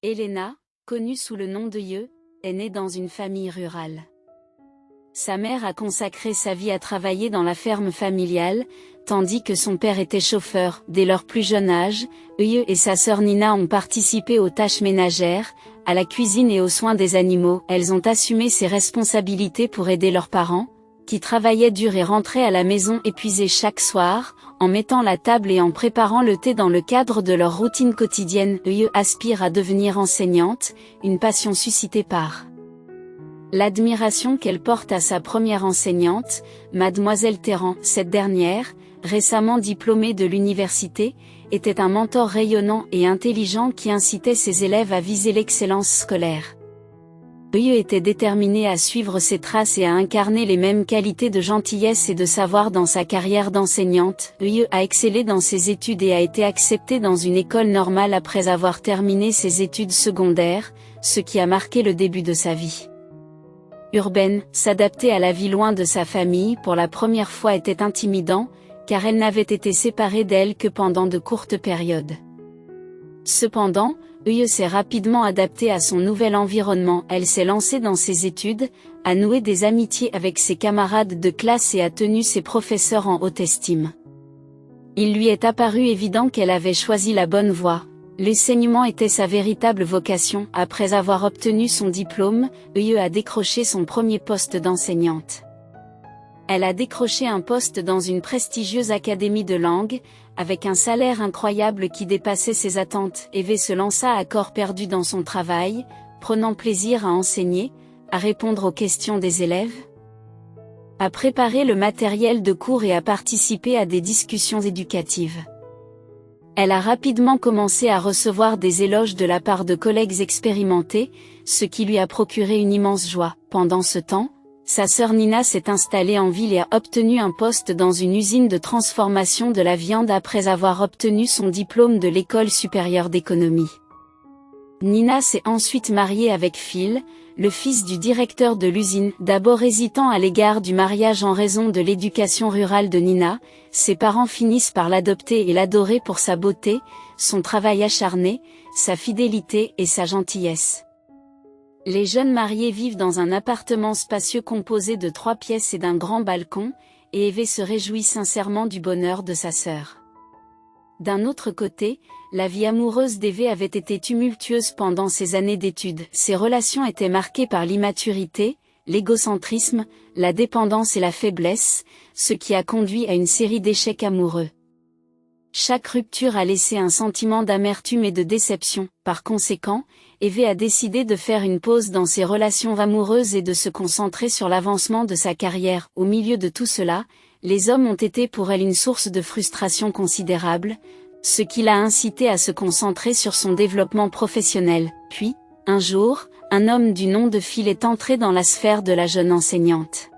Elena, connue sous le nom de Ye, est née dans une famille rurale. Sa mère a consacré sa vie à travailler dans la ferme familiale, tandis que son père était chauffeur. Dès leur plus jeune âge, Ye et sa sœur Nina ont participé aux tâches ménagères, à la cuisine et aux soins des animaux. Elles ont assumé ces responsabilités pour aider leurs parents, qui travaillaient dur et rentraient à la maison épuisés chaque soir, en mettant la table et en préparant le thé dans le cadre de leur routine quotidienne. Ye aspire à devenir enseignante, une passion suscitée par l'admiration qu'elle porte à sa première enseignante, Mademoiselle Terran. Cette dernière, récemment diplômée de l'université, était un mentor rayonnant et intelligent qui incitait ses élèves à viser l'excellence scolaire. Ye était déterminée à suivre ses traces et à incarner les mêmes qualités de gentillesse et de savoir dans sa carrière d'enseignante. Ye a excellé dans ses études et a été acceptée dans une école normale après avoir terminé ses études secondaires, ce qui a marqué le début de sa vie urbaine. S'adapter à la vie loin de sa famille pour la première fois était intimidant, car elle n'avait été séparée d'elle que pendant de courtes périodes. Cependant, Ye s'est rapidement adaptée à son nouvel environnement. Elle s'est lancée dans ses études, a noué des amitiés avec ses camarades de classe et a tenu ses professeurs en haute estime. Il lui est apparu évident qu'elle avait choisi la bonne voie. L'enseignement était sa véritable vocation. Après avoir obtenu son diplôme, Ye a décroché son premier poste d'enseignante. Elle a décroché un poste dans une prestigieuse académie de langue, avec un salaire incroyable qui dépassait ses attentes. Ye se lança à corps perdu dans son travail, prenant plaisir à enseigner, à répondre aux questions des élèves, à préparer le matériel de cours et à participer à des discussions éducatives. Elle a rapidement commencé à recevoir des éloges de la part de collègues expérimentés, ce qui lui a procuré une immense joie. Pendant ce temps, sa sœur Nina s'est installée en ville et a obtenu un poste dans une usine de transformation de la viande après avoir obtenu son diplôme de l'École supérieure d'économie. Nina s'est ensuite mariée avec Phil, le fils du directeur de l'usine. D'abord hésitant à l'égard du mariage en raison de l'éducation rurale de Nina, ses parents finissent par l'adopter et l'adorer pour sa beauté, son travail acharné, sa fidélité et sa gentillesse. Les jeunes mariés vivent dans un appartement spacieux composé de 3 pièces et d'un grand balcon, et Ye se réjouit sincèrement du bonheur de sa sœur. D'un autre côté, la vie amoureuse d'Ye avait été tumultueuse pendant ses années d'études. Ses relations étaient marquées par l'immaturité, l'égocentrisme, la dépendance et la faiblesse, ce qui a conduit à une série d'échecs amoureux. Chaque rupture a laissé un sentiment d'amertume et de déception. Par conséquent, Ye a décidé de faire une pause dans ses relations amoureuses et de se concentrer sur l'avancement de sa carrière. Au milieu de tout cela, les hommes ont été pour elle une source de frustration considérable, ce qui l'a incité à se concentrer sur son développement professionnel. Puis, un jour, un homme du nom de Phil est entré dans la sphère de la jeune enseignante.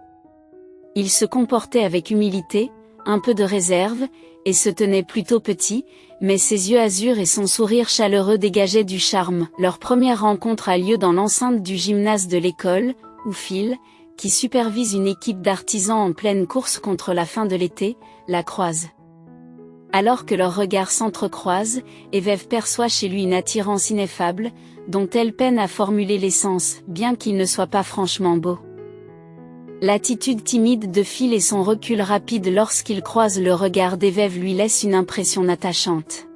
Il se comportait avec humilité, un peu de réserve, et se tenait plutôt petit, mais ses yeux azur et son sourire chaleureux dégageaient du charme. Leur première rencontre a lieu dans l'enceinte du gymnase de l'école, où Phil, qui supervise une équipe d'artisans en pleine course contre la fin de l'été, la croise. Alors que leurs regards s'entrecroisent, Ye perçoit chez lui une attirance ineffable, dont elle peine à formuler l'essence, bien qu'il ne soit pas franchement beau. L'attitude timide de Phil et son recul rapide lorsqu'il croise le regard d'Ye lui laissent une impression attachante.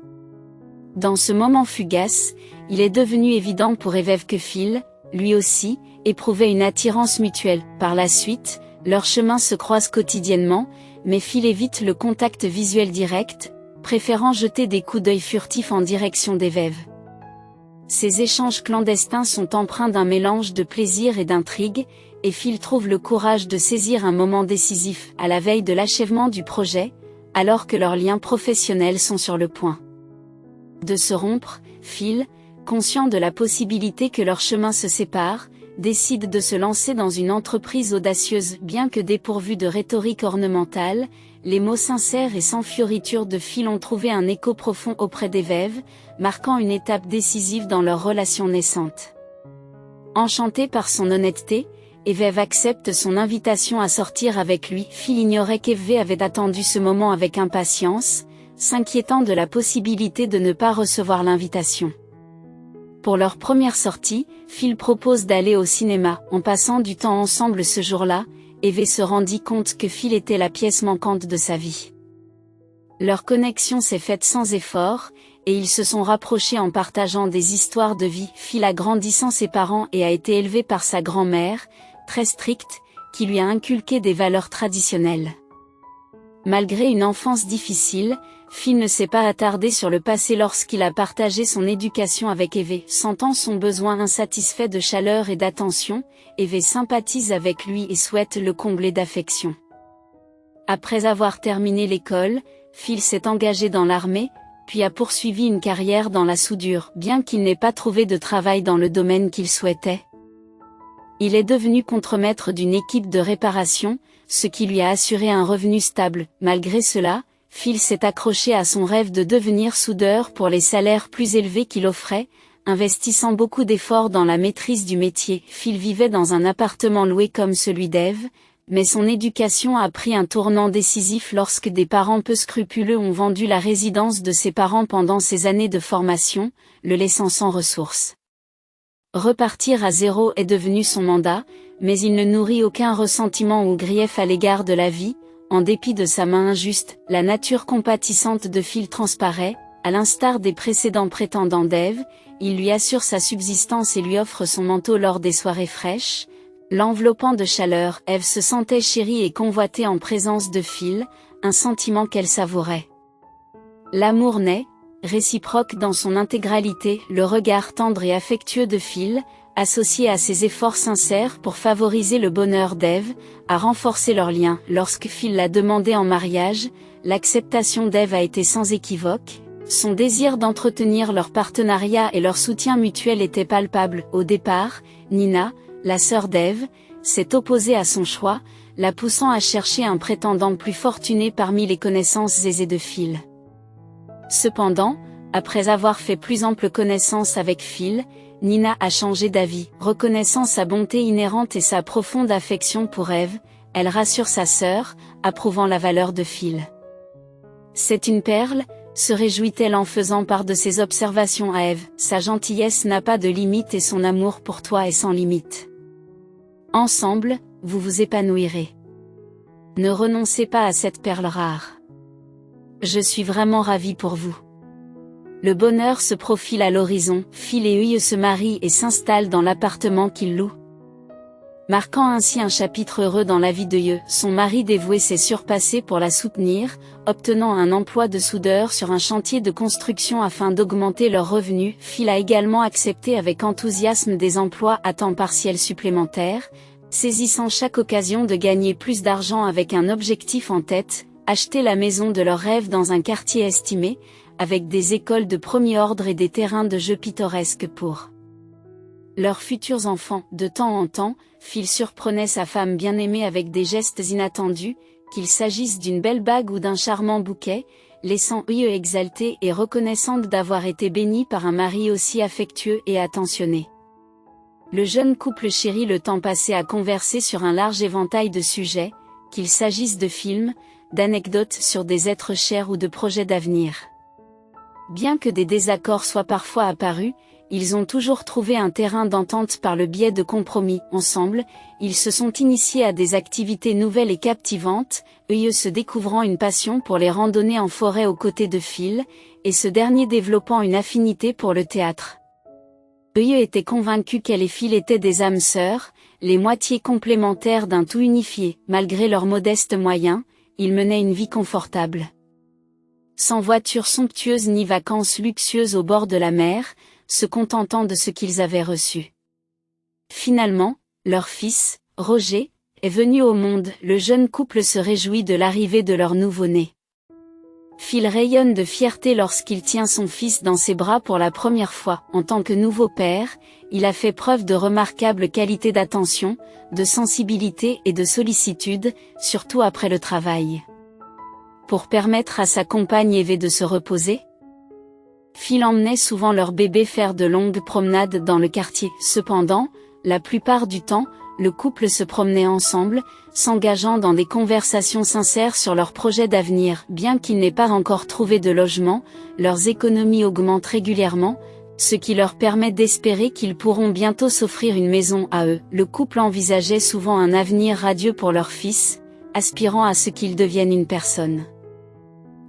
Dans ce moment fugace, il est devenu évident pour Ye que Phil, lui aussi, éprouvait une attirance mutuelle. Par la suite, leurs chemins se croisent quotidiennement, mais Phil évite le contact visuel direct, préférant jeter des coups d'œil furtifs en direction d'Ye. Ces échanges clandestins sont empreints d'un mélange de plaisir et d'intrigue, et Phil trouve le courage de saisir un moment décisif, à la veille de l'achèvement du projet, alors que leurs liens professionnels sont sur le point de se rompre. Phil, conscient de la possibilité que leurs chemins se séparent, décide de se lancer dans une entreprise audacieuse. Bien que dépourvus de rhétorique ornementale, les mots sincères et sans fioriture de Phil ont trouvé un écho profond auprès d'Ye, marquant une étape décisive dans leur relation naissante. Enchanté par son honnêteté, Ye accepte son invitation à sortir avec lui. Phil ignorait qu'Ye avait attendu ce moment avec impatience, s'inquiétant de la possibilité de ne pas recevoir l'invitation. Pour leur première sortie, Phil propose d'aller au cinéma. En passant du temps ensemble ce jour-là, Eve se rendit compte que Phil était la pièce manquante de sa vie. Leur connexion s'est faite sans effort, et ils se sont rapprochés en partageant des histoires de vie. Phil a grandi sans ses parents et a été élevé par sa grand-mère, très stricte, qui lui a inculqué des valeurs traditionnelles. Malgré une enfance difficile, Phil ne s'est pas attardé sur le passé lorsqu'il a partagé son éducation avec Eve. Sentant son besoin insatisfait de chaleur et d'attention, Eve sympathise avec lui et souhaite le combler d'affection. Après avoir terminé l'école, Phil s'est engagé dans l'armée, puis a poursuivi une carrière dans la soudure, bien qu'il n'ait pas trouvé de travail dans le domaine qu'il souhaitait. Il est devenu contremaître d'une équipe de réparation, ce qui lui a assuré un revenu stable. Malgré cela, Phil s'est accroché à son rêve de devenir soudeur pour les salaires plus élevés qu'il offrait, investissant beaucoup d'efforts dans la maîtrise du métier. Phil vivait dans un appartement loué comme celui d'Eve, mais son éducation a pris un tournant décisif lorsque des parents peu scrupuleux ont vendu la résidence de ses parents pendant ses années de formation, le laissant sans ressources. Repartir à zéro est devenu son mandat, mais il ne nourrit aucun ressentiment ou grief à l'égard de la vie. En dépit de sa main injuste, la nature compatissante de Phil transparaît. À l'instar des précédents prétendants d'Eve, il lui assure sa subsistance et lui offre son manteau lors des soirées fraîches. L'enveloppant de chaleur, Eve se sentait chérie et convoitée en présence de Phil, un sentiment qu'elle savourait. L'amour naît, réciproque dans son intégralité. Le regard tendre et affectueux de Phil, associé à ses efforts sincères pour favoriser le bonheur d'Eve, a renforcé leur lien. Lorsque Phil l'a demandé en mariage, l'acceptation d'Eve a été sans équivoque. Son désir d'entretenir leur partenariat et leur soutien mutuel était palpable. Au départ, Nina, la sœur d'Eve, s'est opposée à son choix, la poussant à chercher un prétendant plus fortuné parmi les connaissances aisées de Phil. Cependant, après avoir fait plus ample connaissance avec Phil, Nina a changé d'avis. Reconnaissant sa bonté inhérente et sa profonde affection pour Eve, elle rassure sa sœur, approuvant la valeur de Phil. C'est une perle, se réjouit-elle en faisant part de ses observations à Eve. Sa gentillesse n'a pas de limite et son amour pour toi est sans limite. Ensemble, vous vous épanouirez. Ne renoncez pas à cette perle rare. Je suis vraiment ravie pour vous. Le bonheur se profile à l'horizon. Phil et Uye se marient et s'installent dans l'appartement qu'ils louent, marquant ainsi un chapitre heureux dans la vie de Uye. Son mari dévoué s'est surpassé pour la soutenir, obtenant un emploi de soudeur sur un chantier de construction afin d'augmenter leurs revenus. Phil a également accepté avec enthousiasme des emplois à temps partiel supplémentaires, saisissant chaque occasion de gagner plus d'argent avec un objectif en tête, acheter la maison de leurs rêves dans un quartier estimé, avec des écoles de premier ordre et des terrains de jeux pittoresques pour leurs futurs enfants. De temps en temps, Phil surprenait sa femme bien-aimée avec des gestes inattendus, qu'il s'agisse d'une belle bague ou d'un charmant bouquet, laissant Uye exaltée et reconnaissante d'avoir été bénie par un mari aussi affectueux et attentionné. Le jeune couple chérit le temps passé à converser sur un large éventail de sujets, qu'il s'agisse de films, d'anecdotes sur des êtres chers ou de projets d'avenir. Bien que des désaccords soient parfois apparus, ils ont toujours trouvé un terrain d'entente par le biais de compromis. Ensemble, ils se sont initiés à des activités nouvelles et captivantes, Uye se découvrant une passion pour les randonnées en forêt aux côtés de Phil, et ce dernier développant une affinité pour le théâtre. Uye était convaincu qu'elle et Phil étaient des âmes sœurs, les moitiés complémentaires d'un tout unifié. Malgré leurs modestes moyens, ils menaient une vie confortable. Sans voiture somptueuse ni vacances luxueuses au bord de la mer, se contentant de ce qu'ils avaient reçu. Finalement, leur fils, Roger, est venu au monde. Le jeune couple se réjouit de l'arrivée de leur nouveau-né. Phil rayonne de fierté lorsqu'il tient son fils dans ses bras pour la première fois. En tant que nouveau père, il a fait preuve de remarquables qualités d'attention, de sensibilité et de sollicitude, surtout après le travail. Pour permettre à sa compagne Eve de se reposer, Phil emmenait souvent leur bébé faire de longues promenades dans le quartier. Cependant, la plupart du temps, le couple se promenait ensemble, s'engageant dans des conversations sincères sur leurs projets d'avenir. Bien qu'ils n'aient pas encore trouvé de logement, leurs économies augmentent régulièrement, Ce qui leur permet d'espérer qu'ils pourront bientôt s'offrir une maison à eux. Le couple envisageait souvent un avenir radieux pour leur fils, aspirant à ce qu'il devienne une personne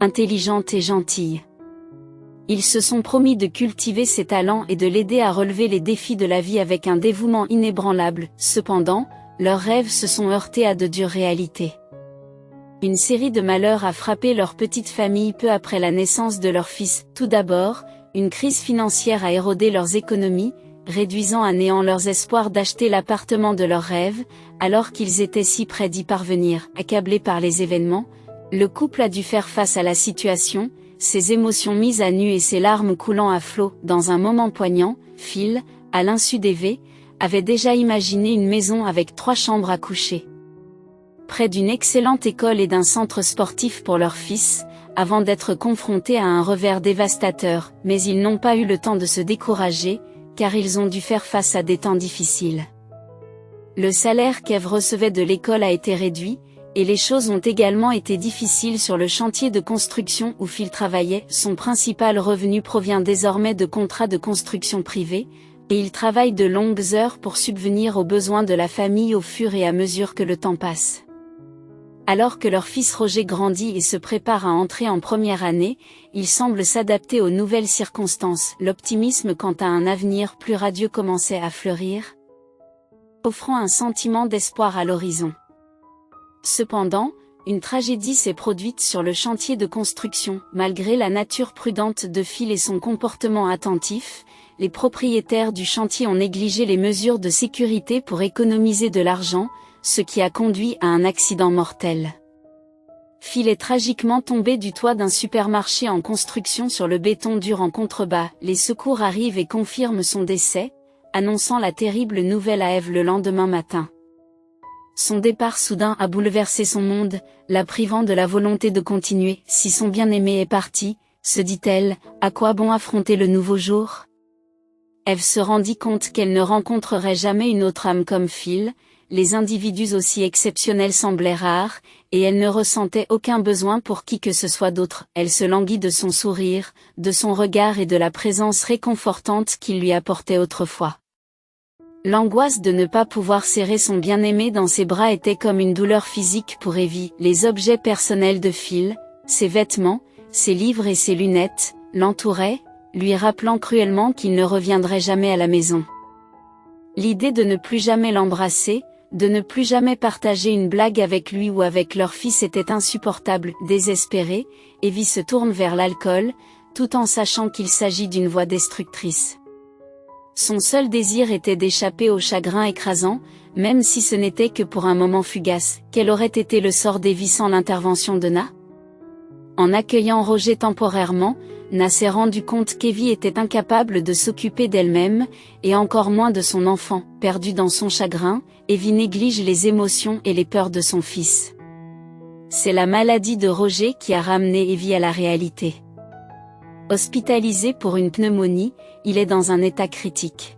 intelligente et gentille. Ils se sont promis de cultiver ses talents et de l'aider à relever les défis de la vie avec un dévouement inébranlable. Cependant, leurs rêves se sont heurtés à de dures réalités. Une série de malheurs a frappé leur petite famille peu après la naissance de leur fils. Tout d'abord, une crise financière a érodé leurs économies, réduisant à néant leurs espoirs d'acheter l'appartement de leurs rêves, alors qu'ils étaient si près d'y parvenir. Accablé par les événements, le couple a dû faire face à la situation, ses émotions mises à nu et ses larmes coulant à flot. Dans un moment poignant, Phil, à l'insu d'Eve, avait déjà imaginé une maison avec 3 chambres à coucher, près d'une excellente école et d'un centre sportif pour leur fils, avant d'être confrontés à un revers dévastateur. Mais ils n'ont pas eu le temps de se décourager, car ils ont dû faire face à des temps difficiles. Le salaire qu'Eve recevait de l'école a été réduit, et les choses ont également été difficiles sur le chantier de construction où Phil travaillait. Son principal revenu provient désormais de contrats de construction privés, et il travaille de longues heures pour subvenir aux besoins de la famille au fur et à mesure que le temps passe. Alors que leur fils Roger grandit et se prépare à entrer en première année, il semble s'adapter aux nouvelles circonstances. L'optimisme quant à un avenir plus radieux commençait à fleurir, offrant un sentiment d'espoir à l'horizon. Cependant, une tragédie s'est produite sur le chantier de construction. Malgré la nature prudente de Phil et son comportement attentif, les propriétaires du chantier ont négligé les mesures de sécurité pour économiser de l'argent, ce qui a conduit à un accident mortel. Phil est tragiquement tombé du toit d'un supermarché en construction sur le béton dur en contrebas. Les secours arrivent et confirment son décès, annonçant la terrible nouvelle à Eve le lendemain matin. Son départ soudain a bouleversé son monde, la privant de la volonté de continuer. Si son bien-aimé est parti, se dit-elle, à quoi bon affronter le nouveau jour? Eve se rendit compte qu'elle ne rencontrerait jamais une autre âme comme Phil, les individus aussi exceptionnels semblaient rares, et elle ne ressentait aucun besoin pour qui que ce soit d'autre. Elle se languit de son sourire, de son regard et de la présence réconfortante qu'il lui apportait autrefois. L'angoisse de ne pas pouvoir serrer son bien-aimé dans ses bras était comme une douleur physique pour Evie. Les objets personnels de Phil, ses vêtements, ses livres et ses lunettes, l'entouraient, lui rappelant cruellement qu'il ne reviendrait jamais à la maison. L'idée de ne plus jamais l'embrasser, de ne plus jamais partager une blague avec lui ou avec leur fils était insupportable. Désespérée, Evie se tourne vers l'alcool, tout en sachant qu'il s'agit d'une voie destructrice. Son seul désir était d'échapper au chagrin écrasant, même si ce n'était que pour un moment fugace. Quel aurait été le sort d'Evie sans l'intervention de Na? En accueillant Roger temporairement, Na s'est rendu compte qu'Evie était incapable de s'occuper d'elle-même, et encore moins de son enfant. Perdue dans son chagrin, Evie néglige les émotions et les peurs de son fils. C'est la maladie de Roger qui a ramené Evie à la réalité. Hospitalisé pour une pneumonie, il est dans un état critique.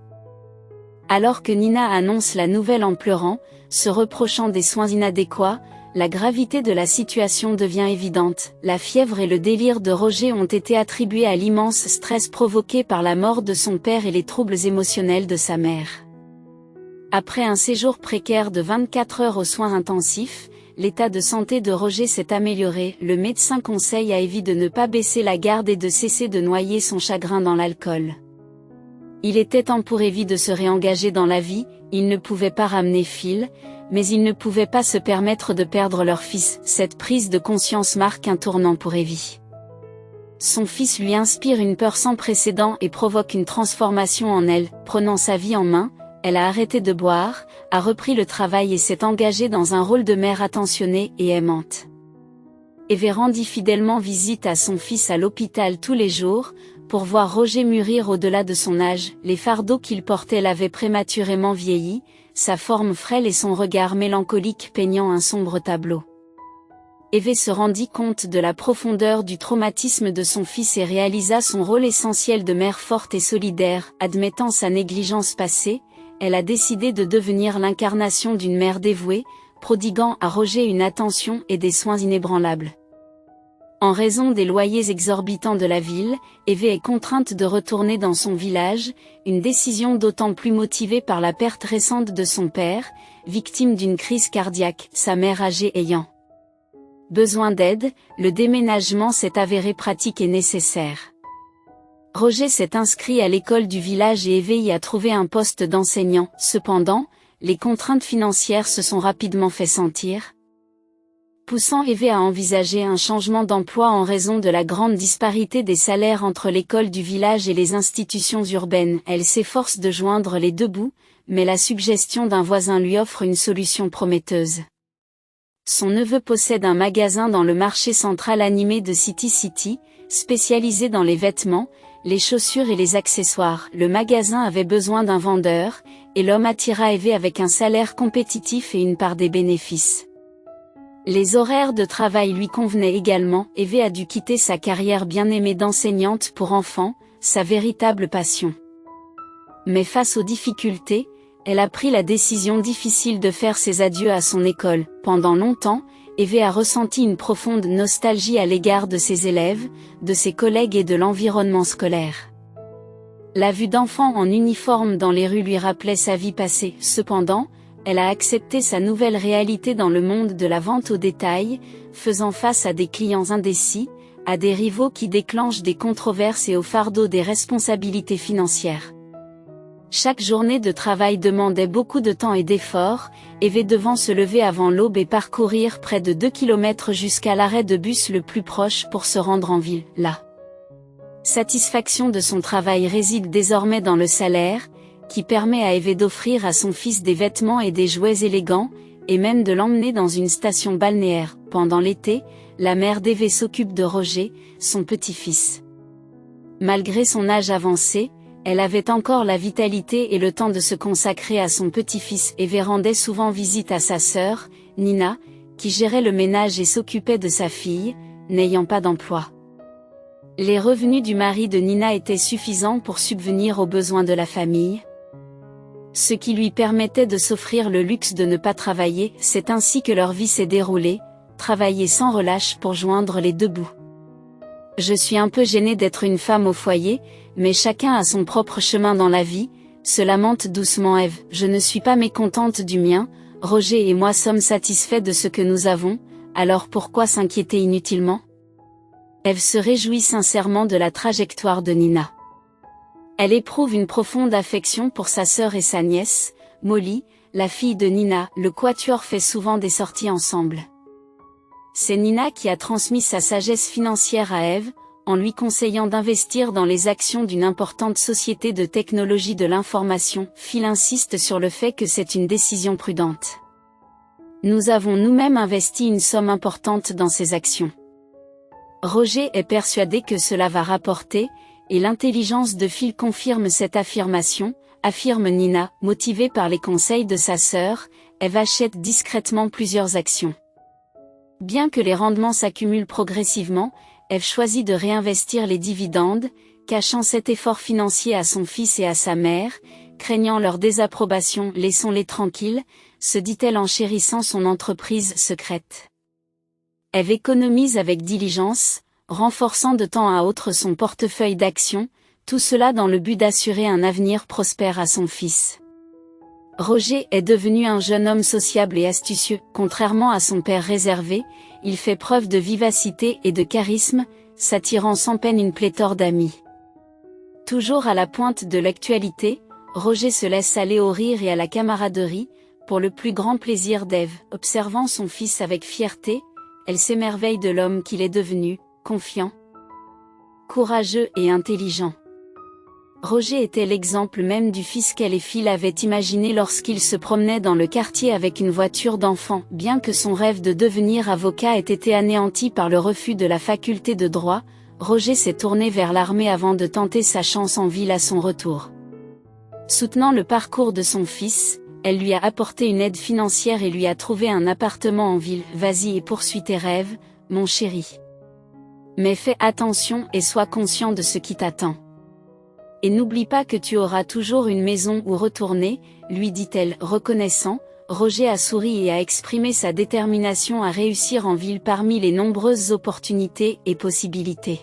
Alors que Nina annonce la nouvelle en pleurant, se reprochant des soins inadéquats, la gravité de la situation devient évidente. La fièvre et le délire de Roger ont été attribués à l'immense stress provoqué par la mort de son père et les troubles émotionnels de sa mère. Après un séjour précaire de 24 heures aux soins intensifs, l'état de santé de Roger s'est amélioré. Le médecin conseille à Evie de ne pas baisser la garde et de cesser de noyer son chagrin dans l'alcool. Il était temps pour Evie de se réengager dans la vie. Il ne pouvait pas ramener Phil, mais il ne pouvait pas se permettre de perdre leur fils. Cette prise de conscience marque un tournant pour Evie. Son fils lui inspire une peur sans précédent et provoque une transformation en elle. Prenant sa vie en main, elle a arrêté de boire, a repris le travail et s'est engagée dans un rôle de mère attentionnée et aimante. Eve rendit fidèlement visite à son fils à l'hôpital tous les jours, pour voir Roger mûrir au-delà de son âge. Les fardeaux qu'il portait l'avaient prématurément vieilli, sa forme frêle et son regard mélancolique peignant un sombre tableau. Eve se rendit compte de la profondeur du traumatisme de son fils et réalisa son rôle essentiel de mère forte et solidaire. Admettant sa négligence passée, elle a décidé de devenir l'incarnation d'une mère dévouée, prodiguant à Roger une attention et des soins inébranlables. En raison des loyers exorbitants de la ville, Eve est contrainte de retourner dans son village, une décision d'autant plus motivée par la perte récente de son père, victime d'une crise cardiaque, sa mère âgée ayant besoin d'aide. Le déménagement s'est avéré pratique et nécessaire. Roger s'est inscrit à l'école du village et Eve y a trouvé un poste d'enseignant. Cependant, les contraintes financières se sont rapidement fait sentir, poussant Eve à envisager un changement d'emploi en raison de la grande disparité des salaires entre l'école du village et les institutions urbaines. Elle s'efforce de joindre les deux bouts, mais la suggestion d'un voisin lui offre une solution prometteuse. Son neveu possède un magasin dans le marché central animé de City, spécialisé dans les vêtements, les chaussures et les accessoires. Le magasin avait besoin d'un vendeur, et l'homme attira Eve avec un salaire compétitif et une part des bénéfices. Les horaires de travail lui convenaient également. Eve a dû quitter sa carrière bien aimée d'enseignante pour enfants, sa véritable passion. Mais face aux difficultés, elle a pris la décision difficile de faire ses adieux à son école. Pendant longtemps, Eve a ressenti une profonde nostalgie à l'égard de ses élèves, de ses collègues et de l'environnement scolaire. La vue d'enfants en uniforme dans les rues lui rappelait sa vie passée. Cependant, elle a accepté sa nouvelle réalité dans le monde de la vente au détail, faisant face à des clients indécis, à des rivaux qui déclenchent des controverses et au fardeau des responsabilités financières. Chaque journée de travail demandait beaucoup de temps et d'efforts, Eve devant se lever avant l'aube et parcourir près de 2 kilomètres jusqu'à l'arrêt de bus le plus proche pour se rendre en ville. La satisfaction de son travail réside désormais dans le salaire, qui permet à Eve d'offrir à son fils des vêtements et des jouets élégants, et même de l'emmener dans une station balnéaire. Pendant l'été, la mère d'Eve s'occupe de Roger, son petit-fils. Malgré son âge avancé, elle avait encore la vitalité et le temps de se consacrer à son petit-fils. Eve rendait souvent visite à sa sœur, Nina, qui gérait le ménage et s'occupait de sa fille, n'ayant pas d'emploi. Les revenus du mari de Nina étaient suffisants pour subvenir aux besoins de la famille, ce qui lui permettait de s'offrir le luxe de ne pas travailler. C'est ainsi que leur vie s'est déroulée, travailler sans relâche pour joindre les deux bouts. Je suis un peu gênée d'être une femme au foyer, mais chacun a son propre chemin dans la vie, se lamente doucement Eve. Je ne suis pas mécontente du mien, Roger et moi sommes satisfaits de ce que nous avons, alors pourquoi s'inquiéter inutilement? Eve se réjouit sincèrement de la trajectoire de Nina. Elle éprouve une profonde affection pour sa sœur et sa nièce, Molly, la fille de Nina. Le quatuor fait souvent des sorties ensemble. C'est Nina qui a transmis sa sagesse financière à Eve, en lui conseillant d'investir dans les actions d'une importante société de technologie de l'information. Phil insiste sur le fait que c'est une décision prudente. Nous avons nous-mêmes investi une somme importante dans ces actions. Roger est persuadé que cela va rapporter, et l'intelligence de Phil confirme cette affirmation, affirme Nina. Motivée par les conseils de sa sœur, Eve achète discrètement plusieurs actions. Bien que les rendements s'accumulent progressivement, Eve choisit de réinvestir les dividendes, cachant cet effort financier à son fils et à sa mère, craignant leur désapprobation. Laissons-les tranquilles, se dit-elle en chérissant son entreprise secrète. Eve économise avec diligence, renforçant de temps à autre son portefeuille d'actions, tout cela dans le but d'assurer un avenir prospère à son fils. Roger est devenu un jeune homme sociable et astucieux. Contrairement à son père réservé, il fait preuve de vivacité et de charisme, s'attirant sans peine une pléthore d'amis. Toujours à la pointe de l'actualité, Roger se laisse aller au rire et à la camaraderie, pour le plus grand plaisir d'Eve. Observant son fils avec fierté, elle s'émerveille de l'homme qu'il est devenu, confiant, courageux et intelligent. Roger était l'exemple même du fils qu'elle et Phil avaient imaginé lorsqu'il se promenait dans le quartier avec une voiture d'enfant. Bien que son rêve de devenir avocat ait été anéanti par le refus de la faculté de droit, Roger s'est tourné vers l'armée avant de tenter sa chance en ville à son retour. Soutenant le parcours de son fils, elle lui a apporté une aide financière et lui a trouvé un appartement en ville. Vas-y et poursuis tes rêves, mon chéri. Mais fais attention et sois conscient de ce qui t'attend. Et n'oublie pas que tu auras toujours une maison où retourner, lui dit-elle. Reconnaissant, Roger a souri et a exprimé sa détermination à réussir en ville parmi les nombreuses opportunités et possibilités.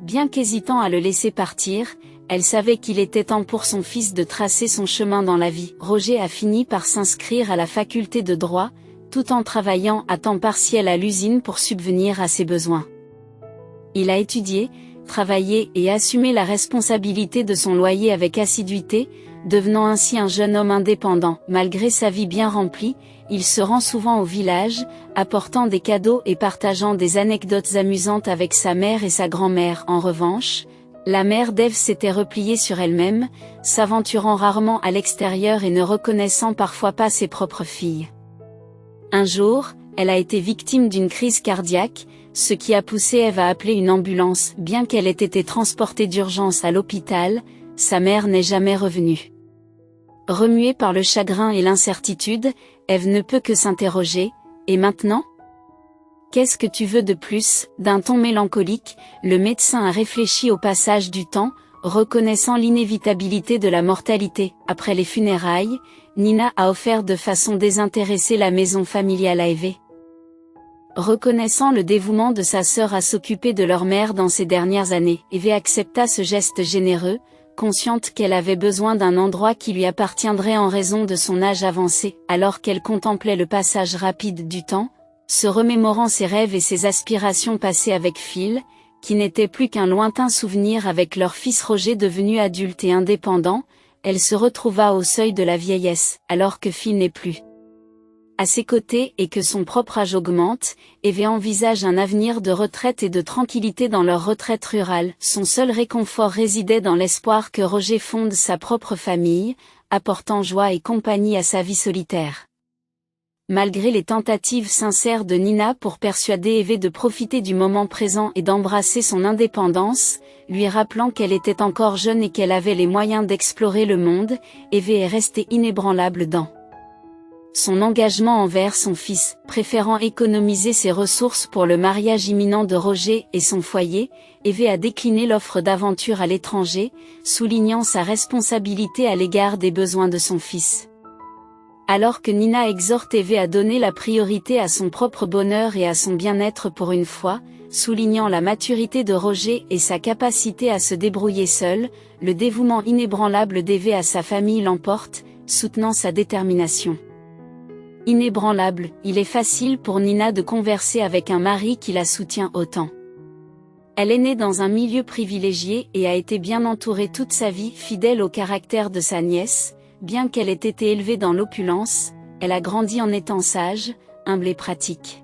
Bien qu'hésitant à le laisser partir, elle savait qu'il était temps pour son fils de tracer son chemin dans la vie. Roger a fini par s'inscrire à la faculté de droit, tout en travaillant à temps partiel à l'usine pour subvenir à ses besoins. Il a étudié, travaillé et assumé la responsabilité de son loyer avec assiduité, devenant ainsi un jeune homme indépendant. Malgré sa vie bien remplie, il se rend souvent au village, apportant des cadeaux et partageant des anecdotes amusantes avec sa mère et sa grand-mère. En revanche, la mère d'Ève s'était repliée sur elle-même, s'aventurant rarement à l'extérieur et ne reconnaissant parfois pas ses propres filles. Un jour, elle a été victime d'une crise cardiaque, ce qui a poussé Ève à appeler une ambulance. Bien qu'elle ait été transportée d'urgence à l'hôpital, sa mère n'est jamais revenue. Remuée par le chagrin et l'incertitude, Ève ne peut que s'interroger, et maintenant ? Qu'est-ce que tu veux de plus ? D'un ton mélancolique, le médecin a réfléchi au passage du temps, reconnaissant l'inévitabilité de la mortalité. Après les funérailles, Nina a offert de façon désintéressée la maison familiale à Eve. Reconnaissant le dévouement de sa sœur à s'occuper de leur mère dans ces dernières années, Eve accepta ce geste généreux, consciente qu'elle avait besoin d'un endroit qui lui appartiendrait en raison de son âge avancé. Alors qu'elle contemplait le passage rapide du temps, se remémorant ses rêves et ses aspirations passées avec Phil, qui n'était plus qu'un lointain souvenir avec leur fils Roger devenu adulte et indépendant, elle se retrouva au seuil de la vieillesse, alors que Phil n'est plus à ses côtés et que son propre âge augmente. Eve envisage un avenir de retraite et de tranquillité dans leur retraite rurale. Son seul réconfort résidait dans l'espoir que Roger fonde sa propre famille, apportant joie et compagnie à sa vie solitaire. Malgré les tentatives sincères de Nina pour persuader Eve de profiter du moment présent et d'embrasser son indépendance, lui rappelant qu'elle était encore jeune et qu'elle avait les moyens d'explorer le monde, Eve est restée inébranlable dans son engagement envers son fils, préférant économiser ses ressources pour le mariage imminent de Roger et son foyer. Eve a décliné l'offre d'aventure à l'étranger, soulignant sa responsabilité à l'égard des besoins de son fils. Alors que Nina exhorte Eve à donner la priorité à son propre bonheur et à son bien-être pour une fois, soulignant la maturité de Roger et sa capacité à se débrouiller seul, le dévouement inébranlable d'Eve à sa famille l'emporte, soutenant sa détermination. Inébranlable, il est facile pour Nina de converser avec un mari qui la soutient autant. Elle est née dans un milieu privilégié et a été bien entourée toute sa vie, fidèle au caractère de sa nièce. Bien qu'elle ait été élevée dans l'opulence, elle a grandi en étant sage, humble et pratique.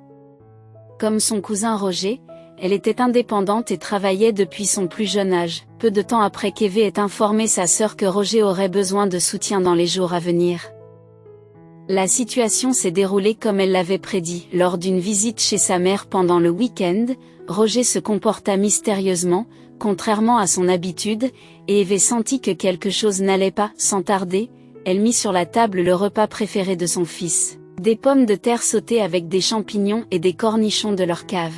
Comme son cousin Roger, elle était indépendante et travaillait depuis son plus jeune âge. Peu de temps après qu'Eve ait informé sa sœur que Roger aurait besoin de soutien dans les jours à venir. La situation s'est déroulée comme elle l'avait prédit. Lors d'une visite chez sa mère pendant le week-end, Roger se comporta mystérieusement, contrairement à son habitude, et Eve sentit que quelque chose n'allait pas. Sans tarder, elle mit sur la table le repas préféré de son fils. Des pommes de terre sautées avec des champignons et des cornichons de leur cave.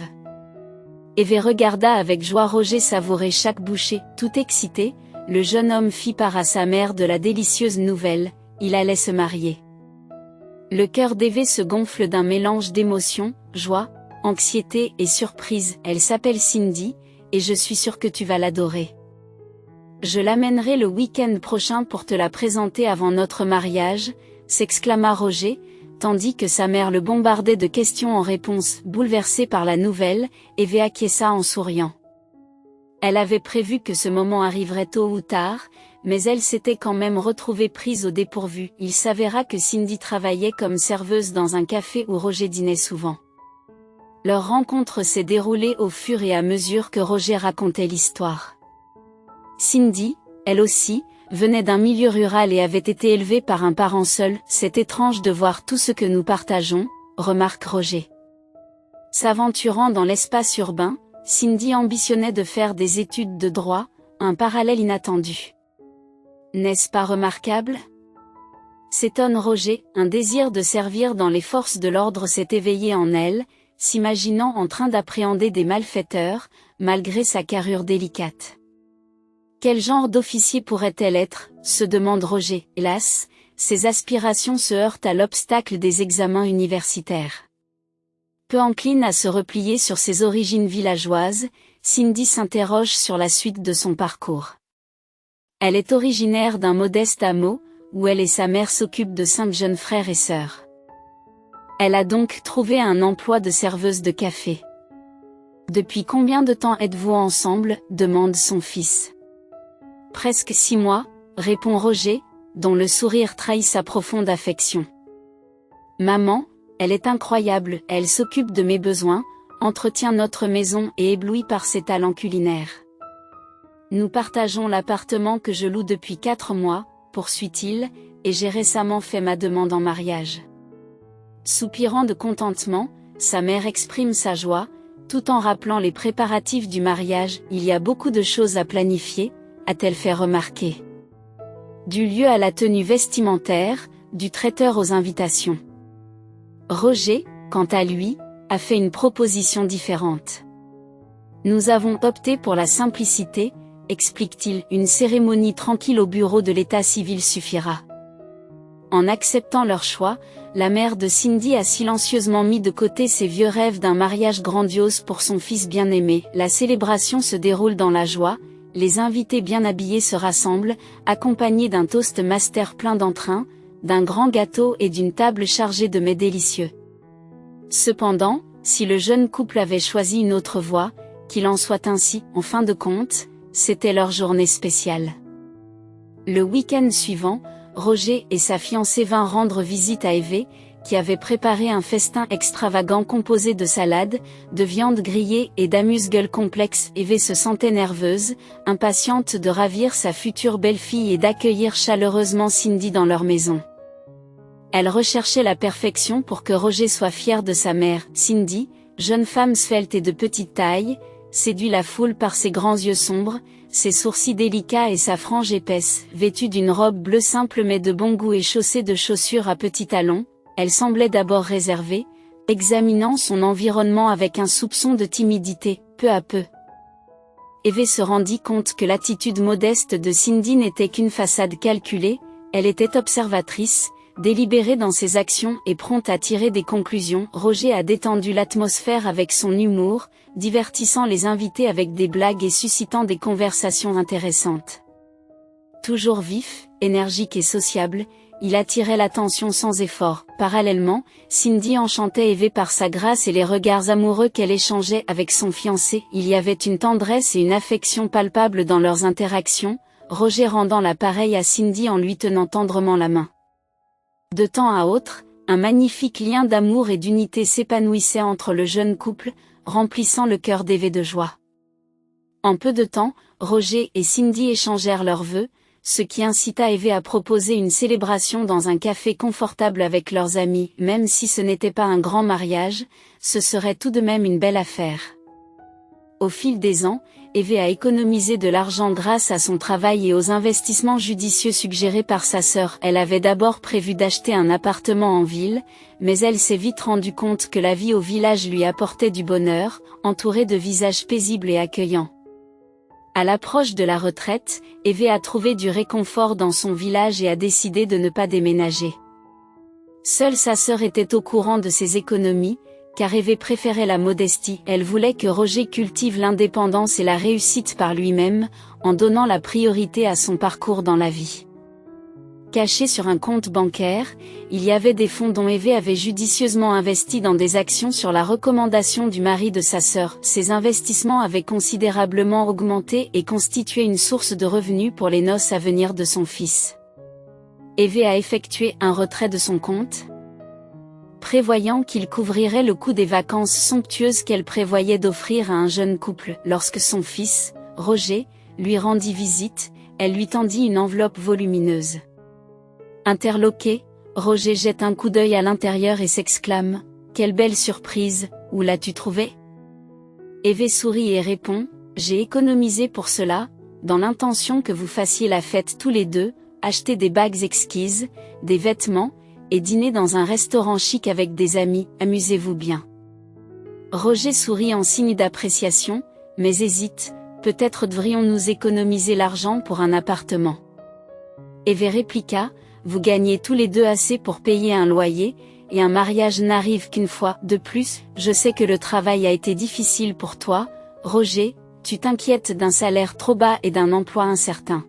Eve regarda avec joie Roger savourer chaque bouchée. Tout excité, le jeune homme fit part à sa mère de la délicieuse nouvelle, il allait se marier. Le cœur d'Eve se gonfle d'un mélange d'émotions, joie, anxiété et surprise. Elle s'appelle Cindy, et je suis sûre que tu vas l'adorer. Je l'amènerai le week-end prochain pour te la présenter avant notre mariage, s'exclama Roger, tandis que sa mère le bombardait de questions en réponse. Bouleversée par la nouvelle, Eve acquiesça en souriant. Elle avait prévu que ce moment arriverait tôt ou tard, mais elle s'était quand même retrouvée prise au dépourvu. Il s'avéra que Cindy travaillait comme serveuse dans un café où Roger dînait souvent. Leur rencontre s'est déroulée au fur et à mesure que Roger racontait l'histoire. Cindy, elle aussi, venait d'un milieu rural et avait été élevée par un parent seul. C'est étrange de voir tout ce que nous partageons, remarque Roger. S'aventurant dans l'espace urbain, Cindy ambitionnait de faire des études de droit, un parallèle inattendu. N'est-ce pas remarquable ? S'étonne Roger, un désir de servir dans les forces de l'ordre s'est éveillé en elle, s'imaginant en train d'appréhender des malfaiteurs, malgré sa carrure délicate. Quel genre d'officier pourrait-elle être, se demande Roger. Hélas, ses aspirations se heurtent à l'obstacle des examens universitaires. Peu encline à se replier sur ses origines villageoises, Cindy s'interroge sur la suite de son parcours. Elle est originaire d'un modeste hameau, où elle et sa mère s'occupent de 5 jeunes frères et sœurs. Elle a donc trouvé un emploi de serveuse de café. « Depuis combien de temps êtes-vous ensemble ?» demande son fils. « Presque 6 mois, répond Roger, dont le sourire trahit sa profonde affection. « Maman, elle est incroyable, elle s'occupe de mes besoins, entretient notre maison et éblouit par ses talents culinaires. Nous partageons l'appartement que je loue depuis 4 mois, poursuit-il, et j'ai récemment fait ma demande en mariage. » Soupirant de contentement, sa mère exprime sa joie, tout en rappelant les préparatifs du mariage. « Il y a beaucoup de choses à planifier », a-t-elle fait remarquer. Du lieu à la tenue vestimentaire, du traiteur aux invitations. Roger, quant à lui, a fait une proposition différente. « Nous avons opté pour la simplicité, » explique-t-il, « une cérémonie tranquille au bureau de l'état civil suffira. » En acceptant leur choix, la mère de Cindy a silencieusement mis de côté ses vieux rêves d'un mariage grandiose pour son fils bien-aimé. La célébration se déroule dans la joie, les invités bien habillés se rassemblent, accompagnés d'un toast master plein d'entrain, d'un grand gâteau et d'une table chargée de mets délicieux. Cependant, si le jeune couple avait choisi une autre voie, qu'il en soit ainsi, en fin de compte, c'était leur journée spéciale. Le week-end suivant, Roger et sa fiancée vinrent rendre visite à Eve, qui avait préparé un festin extravagant composé de salades, de viande grillée et d'amuse-gueules complexes. Eve se sentait nerveuse, impatiente de ravir sa future belle-fille et d'accueillir chaleureusement Cindy dans leur maison. Elle recherchait la perfection pour que Roger soit fier de sa mère. Cindy, jeune femme svelte et de petite taille, séduit la foule par ses grands yeux sombres, ses sourcils délicats et sa frange épaisse. Vêtue d'une robe bleue simple mais de bon goût et chaussée de chaussures à petits talons, elle semblait d'abord réservée, examinant son environnement avec un soupçon de timidité. Peu à peu, Eve se rendit compte que l'attitude modeste de Cindy n'était qu'une façade calculée. Elle était observatrice, délibérée dans ses actions et prompte à tirer des conclusions. Roger a détendu l'atmosphère avec son humour, divertissant les invités avec des blagues et suscitant des conversations intéressantes. Toujours vif, énergique et sociable, il attirait l'attention sans effort. Parallèlement, Cindy enchantait Eve par sa grâce et les regards amoureux qu'elle échangeait avec son fiancé. Il y avait une tendresse et une affection palpables dans leurs interactions, Roger rendant la pareille à Cindy en lui tenant tendrement la main. De temps à autre, un magnifique lien d'amour et d'unité s'épanouissait entre le jeune couple, remplissant le cœur d'Eve de joie. En peu de temps, Roger et Cindy échangèrent leurs vœux, ce qui incita Eve à proposer une célébration dans un café confortable avec leurs amis. Même si ce n'était pas un grand mariage, ce serait tout de même une belle affaire. Au fil des ans, Eve a économisé de l'argent grâce à son travail et aux investissements judicieux suggérés par sa sœur. Elle avait d'abord prévu d'acheter un appartement en ville, mais elle s'est vite rendue compte que la vie au village lui apportait du bonheur, entourée de visages paisibles et accueillants. À l'approche de la retraite, Eve a trouvé du réconfort dans son village et a décidé de ne pas déménager. Seule sa sœur était au courant de ses économies, car Eve préférait la modestie. Elle voulait que Roger cultive l'indépendance et la réussite par lui-même, en donnant la priorité à son parcours dans la vie. Cachés sur un compte bancaire, il y avait des fonds dont Eve avait judicieusement investi dans des actions sur la recommandation du mari de sa sœur. Ces investissements avaient considérablement augmenté et constituaient une source de revenus pour les noces à venir de son fils. Eve a effectué un retrait de son compte, prévoyant qu'il couvrirait le coût des vacances somptueuses qu'elle prévoyait d'offrir à un jeune couple. Lorsque son fils, Roger, lui rendit visite, elle lui tendit une enveloppe volumineuse. Interloqué, Roger jette un coup d'œil à l'intérieur et s'exclame « Quelle belle surprise, où l'as-tu trouvé ?» Eve sourit et répond « J'ai économisé pour cela, dans l'intention que vous fassiez la fête tous les deux, acheter des bagues exquises, des vêtements, et dîner dans un restaurant chic avec des amis, amusez-vous bien. » Roger sourit en signe d'appréciation, mais hésite, peut-être devrions-nous économiser l'argent pour un appartement. Eve répliqua, vous gagnez tous les deux assez pour payer un loyer, et un mariage n'arrive qu'une fois. De plus, je sais que le travail a été difficile pour toi, Roger, tu t'inquiètes d'un salaire trop bas et d'un emploi incertain.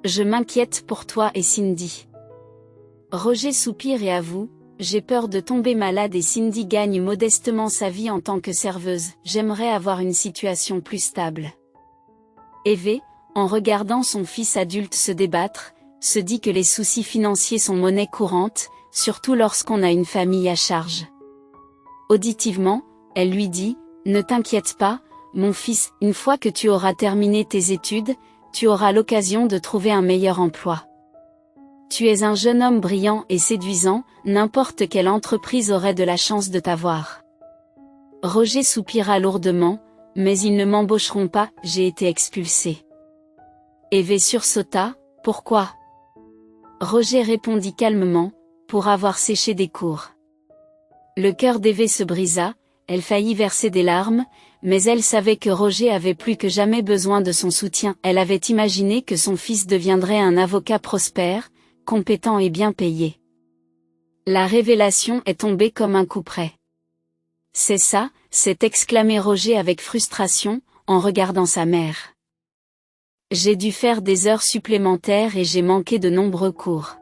Je m'inquiète pour toi et Cindy. Roger soupire et avoue, j'ai peur de tomber malade et Cindy gagne modestement sa vie en tant que serveuse, j'aimerais avoir une situation plus stable. Eve, en regardant son fils adulte se débattre, se dit que les soucis financiers sont monnaie courante, surtout lorsqu'on a une famille à charge. Auditivement, elle lui dit, ne t'inquiète pas, mon fils, une fois que tu auras terminé tes études, tu auras l'occasion de trouver un meilleur emploi. Tu es un jeune homme brillant et séduisant, n'importe quelle entreprise aurait de la chance de t'avoir. Roger soupira lourdement, mais ils ne m'embaucheront pas, j'ai été expulsé. Eve sursauta, pourquoi? Roger répondit calmement, pour avoir séché des cours. Le cœur d'Eve se brisa, elle faillit verser des larmes, mais elle savait que Roger avait plus que jamais besoin de son soutien. Elle avait imaginé que son fils deviendrait un avocat prospère, compétent et bien payé. La révélation est tombée comme un coup près. C'est ça, s'est exclamé Roger avec frustration, en regardant sa mère. J'ai dû faire des heures supplémentaires et j'ai manqué de nombreux cours.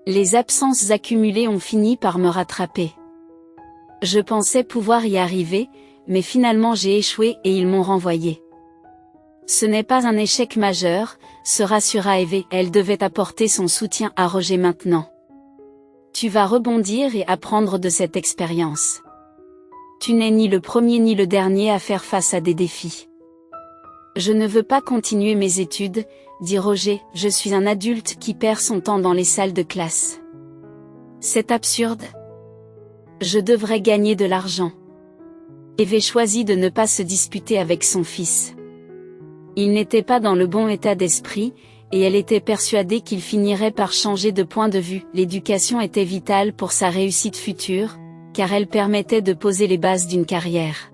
Les absences accumulées ont fini par me rattraper. Je pensais pouvoir y arriver, mais finalement j'ai échoué et ils m'ont renvoyé. Ce n'est pas un échec majeur, se rassura Eve, elle devait apporter son soutien à Roger maintenant. Tu vas rebondir et apprendre de cette expérience. Tu n'es ni le premier ni le dernier à faire face à des défis. Je ne veux pas continuer mes études, dit Roger, je suis un adulte qui perd son temps dans les salles de classe. C'est absurde. Je devrais gagner de l'argent. Eve choisit de ne pas se disputer avec son fils. Il n'était pas dans le bon état d'esprit, et elle était persuadée qu'il finirait par changer de point de vue. L'éducation était vitale pour sa réussite future, car elle permettait de poser les bases d'une carrière.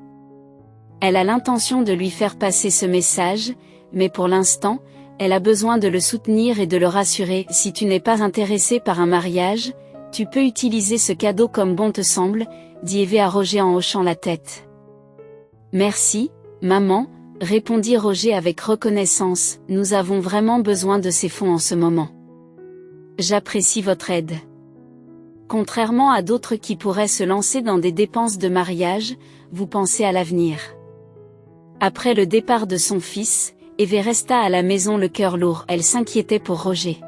Elle a l'intention de lui faire passer ce message, mais pour l'instant, elle a besoin de le soutenir et de le rassurer. Si tu n'es pas intéressé par un mariage, tu peux utiliser ce cadeau comme bon te semble, dit Eve à Roger en hochant la tête. Merci, maman, répondit Roger avec reconnaissance, nous avons vraiment besoin de ces fonds en ce moment. J'apprécie votre aide. Contrairement à d'autres qui pourraient se lancer dans des dépenses de mariage, vous pensez à l'avenir. Après le départ de son fils, Eve resta à la maison le cœur lourd, elle s'inquiétait pour Roger.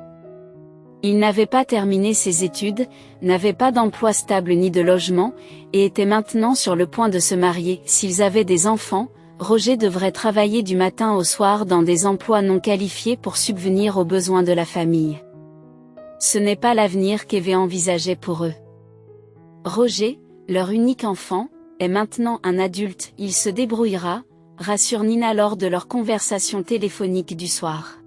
Il n'avait pas terminé ses études, n'avait pas d'emploi stable ni de logement, et était maintenant sur le point de se marier. S'ils avaient des enfants, Roger devrait travailler du matin au soir dans des emplois non qualifiés pour subvenir aux besoins de la famille. Ce n'est pas l'avenir qu'Eve envisageait pour eux. Roger, leur unique enfant, est maintenant un adulte, il se débrouillera, rassure Nina lors de leur conversation téléphonique du soir.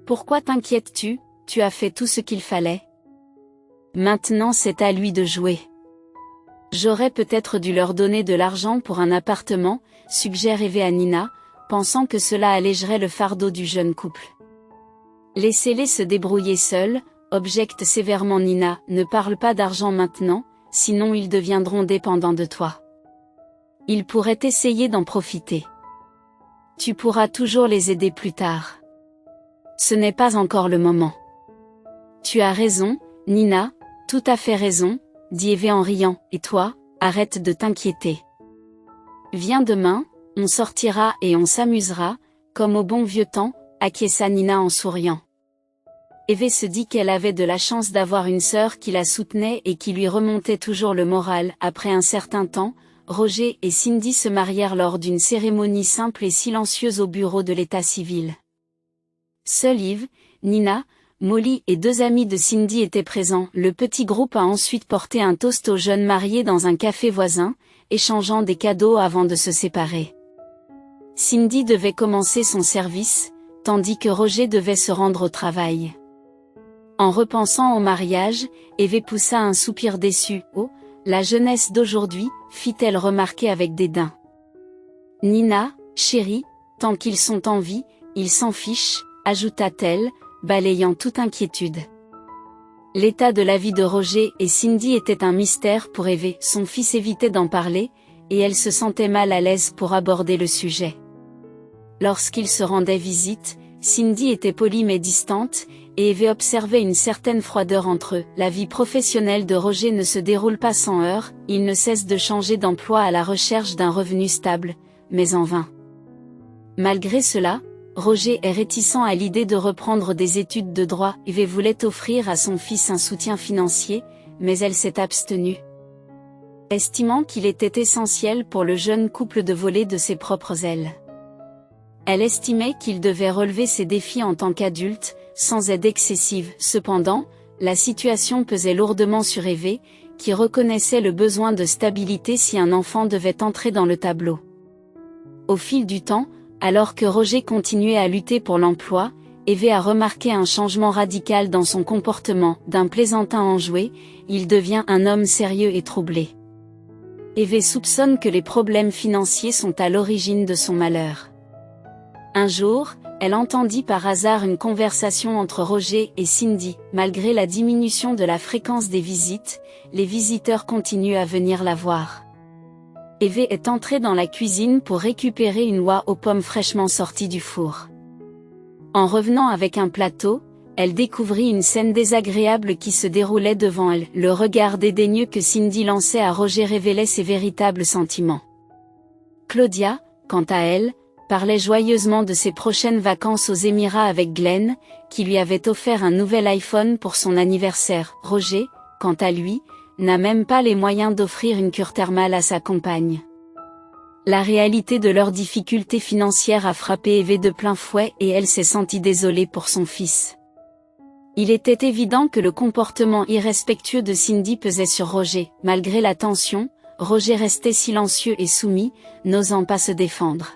Pourquoi t'inquiètes-tu? Tu as fait tout ce qu'il fallait. Maintenant c'est à lui de jouer. J'aurais peut-être dû leur donner de l'argent pour un appartement, suggère Eve à Nina, pensant que cela allégerait le fardeau du jeune couple. Laissez-les se débrouiller seuls, objecte sévèrement Nina, ne parle pas d'argent maintenant, sinon ils deviendront dépendants de toi. Ils pourraient essayer d'en profiter. Tu pourras toujours les aider plus tard. Ce n'est pas encore le moment. Tu as raison, Nina, tout à fait raison, dit Eve en riant, et toi, arrête de t'inquiéter. Viens demain, on sortira et on s'amusera, comme au bon vieux temps, acquiesça Nina en souriant. Eve se dit qu'elle avait de la chance d'avoir une sœur qui la soutenait et qui lui remontait toujours le moral. Après un certain temps, Roger et Cindy se marièrent lors d'une cérémonie simple et silencieuse au bureau de l'état civil. Seuls Yves, Nina, Molly et deux amis de Cindy étaient présents. Le petit groupe a ensuite porté un toast aux jeunes mariés dans un café voisin, échangeant des cadeaux avant de se séparer. Cindy devait commencer son service, tandis que Roger devait se rendre au travail. En repensant au mariage, Eve poussa un soupir déçu. Oh, la jeunesse d'aujourd'hui, fit-elle remarquer avec dédain. Nina, chérie, tant qu'ils sont en vie, ils s'en fichent, ajouta-t-elle, balayant toute inquiétude. L'état de la vie de Roger et Cindy était un mystère pour Eve. Son fils évitait d'en parler, et elle se sentait mal à l'aise pour aborder le sujet. Lorsqu'il se rendait visite, Cindy était polie mais distante, et Eve observait une certaine froideur entre eux. La vie professionnelle de Roger ne se déroule pas sans heurts, il ne cesse de changer d'emploi à la recherche d'un revenu stable, mais en vain. Malgré cela, Roger est réticent à l'idée de reprendre des études de droit. Eve voulait offrir à son fils un soutien financier, mais elle s'est abstenue, estimant qu'il était essentiel pour le jeune couple de voler de ses propres ailes. Elle estimait qu'il devait relever ses défis en tant qu'adulte, sans aide excessive. Cependant, la situation pesait lourdement sur Eve, qui reconnaissait le besoin de stabilité si un enfant devait entrer dans le tableau. Au fil du temps, alors que Roger continuait à lutter pour l'emploi, Eve a remarqué un changement radical dans son comportement. D'un plaisantin enjoué, il devient un homme sérieux et troublé. Eve soupçonne que les problèmes financiers sont à l'origine de son malheur. Un jour, elle entendit par hasard une conversation entre Roger et Cindy. Malgré la diminution de la fréquence des visites, les visiteurs continuent à venir la voir. Eve est entrée dans la cuisine pour récupérer une oie aux pommes fraîchement sortie du four. En revenant avec un plateau, elle découvrit une scène désagréable qui se déroulait devant elle. Le regard dédaigneux que Cindy lançait à Roger révélait ses véritables sentiments. Claudia, quant à elle, parlait joyeusement de ses prochaines vacances aux Émirats avec Glenn, qui lui avait offert un nouvel iPhone pour son anniversaire. Roger, quant à lui, n'a même pas les moyens d'offrir une cure thermale à sa compagne. La réalité de leurs difficultés financières a frappé Eve de plein fouet et elle s'est sentie désolée pour son fils. Il était évident que le comportement irrespectueux de Cindy pesait sur Roger. Malgré la tension, Roger restait silencieux et soumis, n'osant pas se défendre.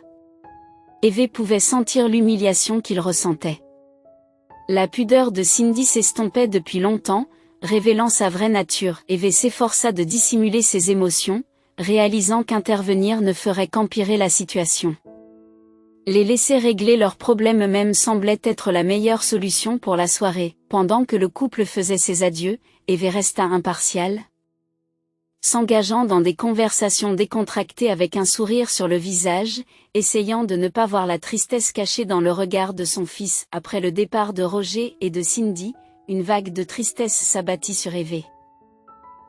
Eve pouvait sentir l'humiliation qu'il ressentait. La pudeur de Cindy s'estompait depuis longtemps, révélant sa vraie nature. Eve s'efforça de dissimuler ses émotions, réalisant qu'intervenir ne ferait qu'empirer la situation. Les laisser régler leurs problèmes eux-mêmes semblait être la meilleure solution pour la soirée. Pendant que le couple faisait ses adieux, Eve resta impartiale, s'engageant dans des conversations décontractées avec un sourire sur le visage, essayant de ne pas voir la tristesse cachée dans le regard de son fils. Après le départ de Roger et de Cindy, une vague de tristesse s'abattit sur Eve.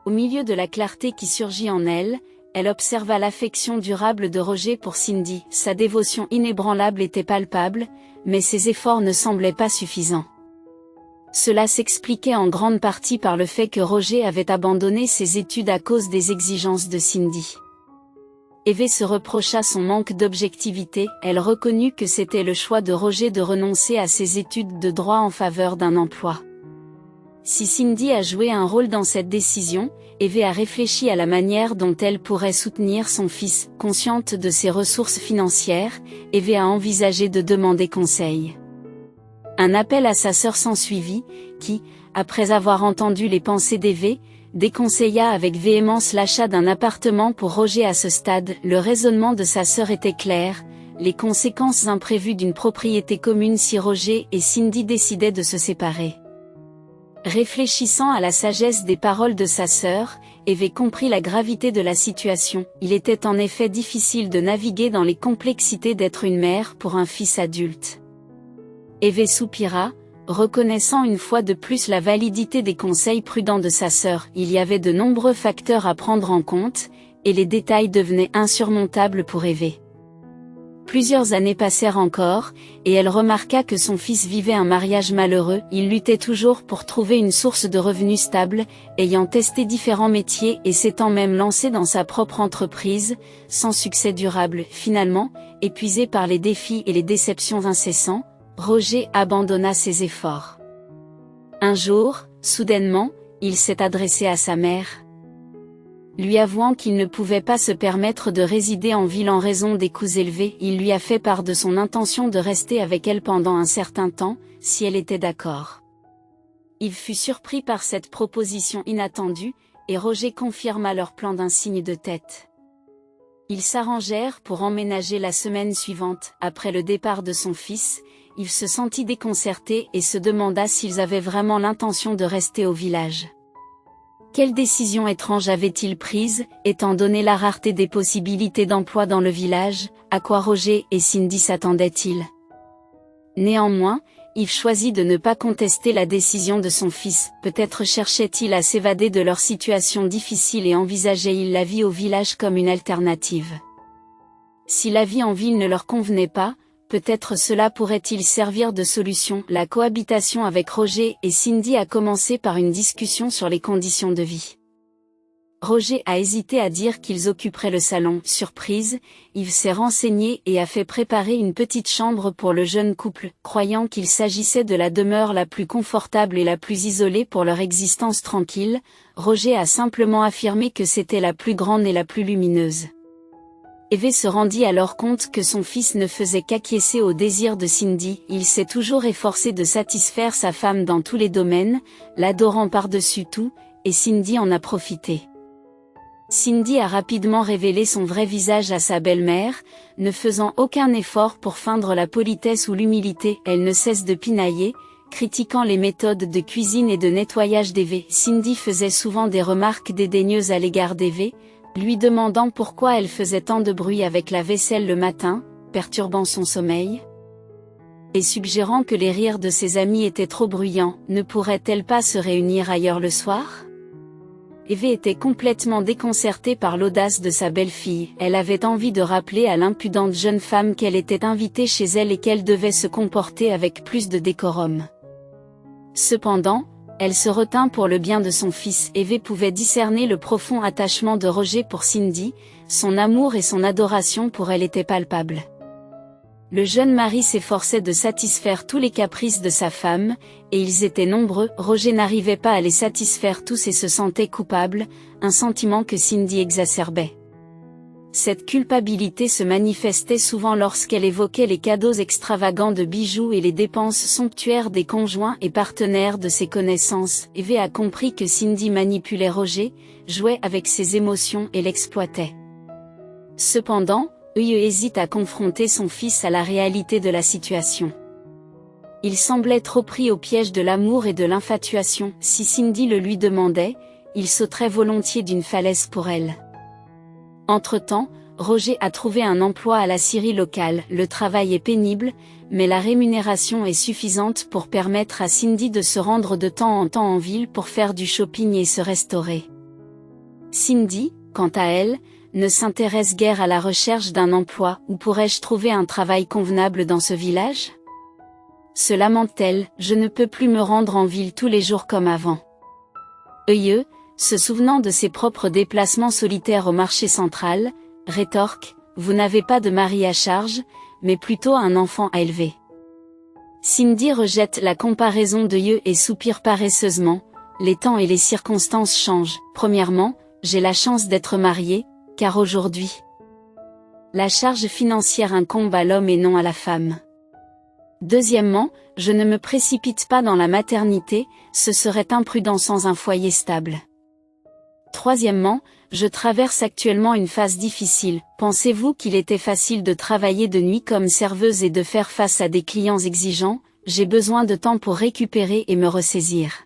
Au milieu de la clarté qui surgit en elle, elle observa l'affection durable de Roger pour Cindy. Sa dévotion inébranlable était palpable, mais ses efforts ne semblaient pas suffisants. Cela s'expliquait en grande partie par le fait que Roger avait abandonné ses études à cause des exigences de Cindy. Eve se reprocha son manque d'objectivité. Elle reconnut que c'était le choix de Roger de renoncer à ses études de droit en faveur d'un emploi. Si Cindy a joué un rôle dans cette décision, Eve a réfléchi à la manière dont elle pourrait soutenir son fils. Consciente de ses ressources financières, Eve a envisagé de demander conseil. Un appel à sa sœur s'ensuivit, qui, après avoir entendu les pensées d'Eve, déconseilla avec véhémence l'achat d'un appartement pour Roger. À ce stade. Le raisonnement de sa sœur était clair, les conséquences imprévues d'une propriété commune si Roger et Cindy décidaient de se séparer. Réfléchissant à la sagesse des paroles de sa sœur, Eve comprit la gravité de la situation. Il était en effet difficile de naviguer dans les complexités d'être une mère pour un fils adulte. Eve soupira, reconnaissant une fois de plus la validité des conseils prudents de sa sœur. Il y avait de nombreux facteurs à prendre en compte, et les détails devenaient insurmontables pour Eve. Plusieurs années passèrent encore, et elle remarqua que son fils vivait un mariage malheureux. Il luttait toujours pour trouver une source de revenus stable, ayant testé différents métiers et s'étant même lancé dans sa propre entreprise, sans succès durable. Finalement, épuisé par les défis et les déceptions incessants, Roger abandonna ses efforts. Un jour, soudainement, il s'est adressé à sa mère, lui avouant qu'il ne pouvait pas se permettre de résider en ville en raison des coûts élevés. Il lui a fait part de son intention de rester avec elle pendant un certain temps, si elle était d'accord. Il fut surpris par cette proposition inattendue, et Roger confirma leur plan d'un signe de tête. Ils s'arrangèrent pour emménager la semaine suivante. Après le départ de son fils, Yves se sentit déconcerté et se demanda s'ils avaient vraiment l'intention de rester au village. Quelle décision étrange avait-il prise, étant donné la rareté des possibilités d'emploi dans le village, à quoi Roger et Cindy s'attendaient-ils? Néanmoins, Yves choisit de ne pas contester la décision de son fils, peut-être cherchait-il à s'évader de leur situation difficile et envisageait-il la vie au village comme une alternative. Si la vie en ville ne leur convenait pas, peut-être cela pourrait-il servir de solution. La cohabitation avec Roger et Cindy a commencé par une discussion sur les conditions de vie. Roger a hésité à dire qu'ils occuperaient le salon. Surprise, Yves s'est renseigné et a fait préparer une petite chambre pour le jeune couple, croyant qu'il s'agissait de la demeure la plus confortable et la plus isolée pour leur existence tranquille. Roger a simplement affirmé que c'était la plus grande et la plus lumineuse. Yves se rendit alors compte que son fils ne faisait qu'acquiescer au désir de Cindy. Il s'est toujours efforcé de satisfaire sa femme dans tous les domaines, l'adorant par-dessus tout, et Cindy en a profité. Cindy a rapidement révélé son vrai visage à sa belle-mère, ne faisant aucun effort pour feindre la politesse ou l'humilité. Elle ne cesse de pinailler, critiquant les méthodes de cuisine et de nettoyage d'Eve. Cindy faisait souvent des remarques dédaigneuses à l'égard d'Eve, lui demandant pourquoi elle faisait tant de bruit avec la vaisselle le matin, perturbant son sommeil, et suggérant que les rires de ses amis étaient trop bruyants. Ne pourrait-elle pas se réunir ailleurs le soir? Eve était complètement déconcertée par l'audace de sa belle-fille. Elle avait envie de rappeler à l'impudente jeune femme qu'elle était invitée chez elle et qu'elle devait se comporter avec plus de décorum. Cependant, elle se retint pour le bien de son fils. Eve pouvait discerner le profond attachement de Roger pour Cindy, son amour et son adoration pour elle étaient palpables. Le jeune mari s'efforçait de satisfaire tous les caprices de sa femme, et ils étaient nombreux. Roger n'arrivait pas à les satisfaire tous et se sentait coupable, un sentiment que Cindy exacerbait. Cette culpabilité se manifestait souvent lorsqu'elle évoquait les cadeaux extravagants de bijoux et les dépenses somptuaires des conjoints et partenaires de ses connaissances. Eve a compris que Cindy manipulait Roger, jouait avec ses émotions et l'exploitait. Cependant, Eve hésite à confronter son fils à la réalité de la situation. Il semblait trop pris au piège de l'amour et de l'infatuation. Si Cindy le lui demandait, il sauterait volontiers d'une falaise pour elle. Entre-temps, Roger a trouvé un emploi à la scierie locale. Le travail est pénible, mais la rémunération est suffisante pour permettre à Cindy de se rendre de temps en temps en ville pour faire du shopping et se restaurer. Cindy, quant à elle, ne s'intéresse guère à la recherche d'un emploi. Où pourrais-je trouver un travail convenable dans ce village? Se lamente-t-elle, je ne peux plus me rendre en ville tous les jours comme avant. Eve, se souvenant de ses propres déplacements solitaires au marché central, rétorque, vous n'avez pas de mari à charge, mais plutôt un enfant à élever. Cindy rejette la comparaison d'Eve et soupire paresseusement, les temps et les circonstances changent. Premièrement, j'ai la chance d'être mariée, car aujourd'hui, la charge financière incombe à l'homme et non à la femme. Deuxièmement, je ne me précipite pas dans la maternité, ce serait imprudent sans un foyer stable. Troisièmement, je traverse actuellement une phase difficile. Pensez-vous qu'il était facile de travailler de nuit comme serveuse et de faire face à des clients exigeants? J'ai besoin de temps pour récupérer et me ressaisir.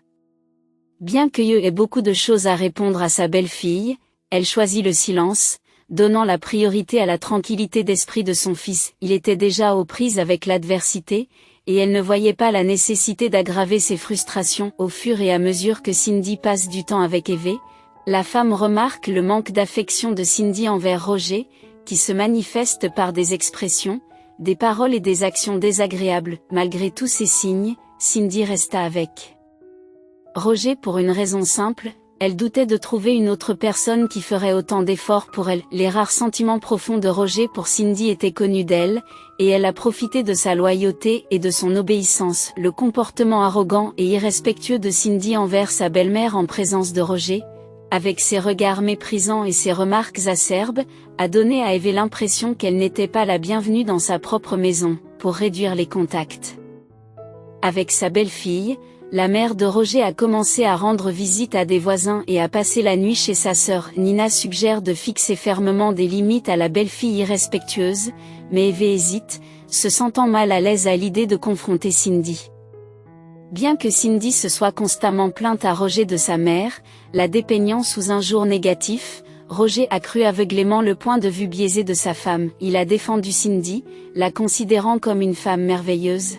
Bien qu'Eve ait beaucoup de choses à répondre à sa belle-fille, elle choisit le silence, donnant la priorité à la tranquillité d'esprit de son fils. Il était déjà aux prises avec l'adversité, et elle ne voyait pas la nécessité d'aggraver ses frustrations. Au fur et à mesure que Cindy passe du temps avec Eve, la femme remarque le manque d'affection de Cindy envers Roger, qui se manifeste par des expressions, des paroles et des actions désagréables. Malgré tous ces signes, Cindy resta avec Roger pour une raison simple, elle doutait de trouver une autre personne qui ferait autant d'efforts pour elle. Les rares sentiments profonds de Roger pour Cindy étaient connus d'elle, et elle a profité de sa loyauté et de son obéissance. Le comportement arrogant et irrespectueux de Cindy envers sa belle-mère en présence de Roger, avec ses regards méprisants et ses remarques acerbes, a donné à Eve l'impression qu'elle n'était pas la bienvenue dans sa propre maison. Pour réduire les contacts avec sa belle-fille, la mère de Roger a commencé à rendre visite à des voisins et à passer la nuit chez sa sœur. Nina suggère de fixer fermement des limites à la belle-fille irrespectueuse, mais Eve hésite, se sentant mal à l'aise à l'idée de confronter Cindy. Bien que Cindy se soit constamment plainte à Roger de sa mère, la dépeignant sous un jour négatif, Roger a cru aveuglément le point de vue biaisé de sa femme. Il a défendu Cindy, la considérant comme une femme merveilleuse,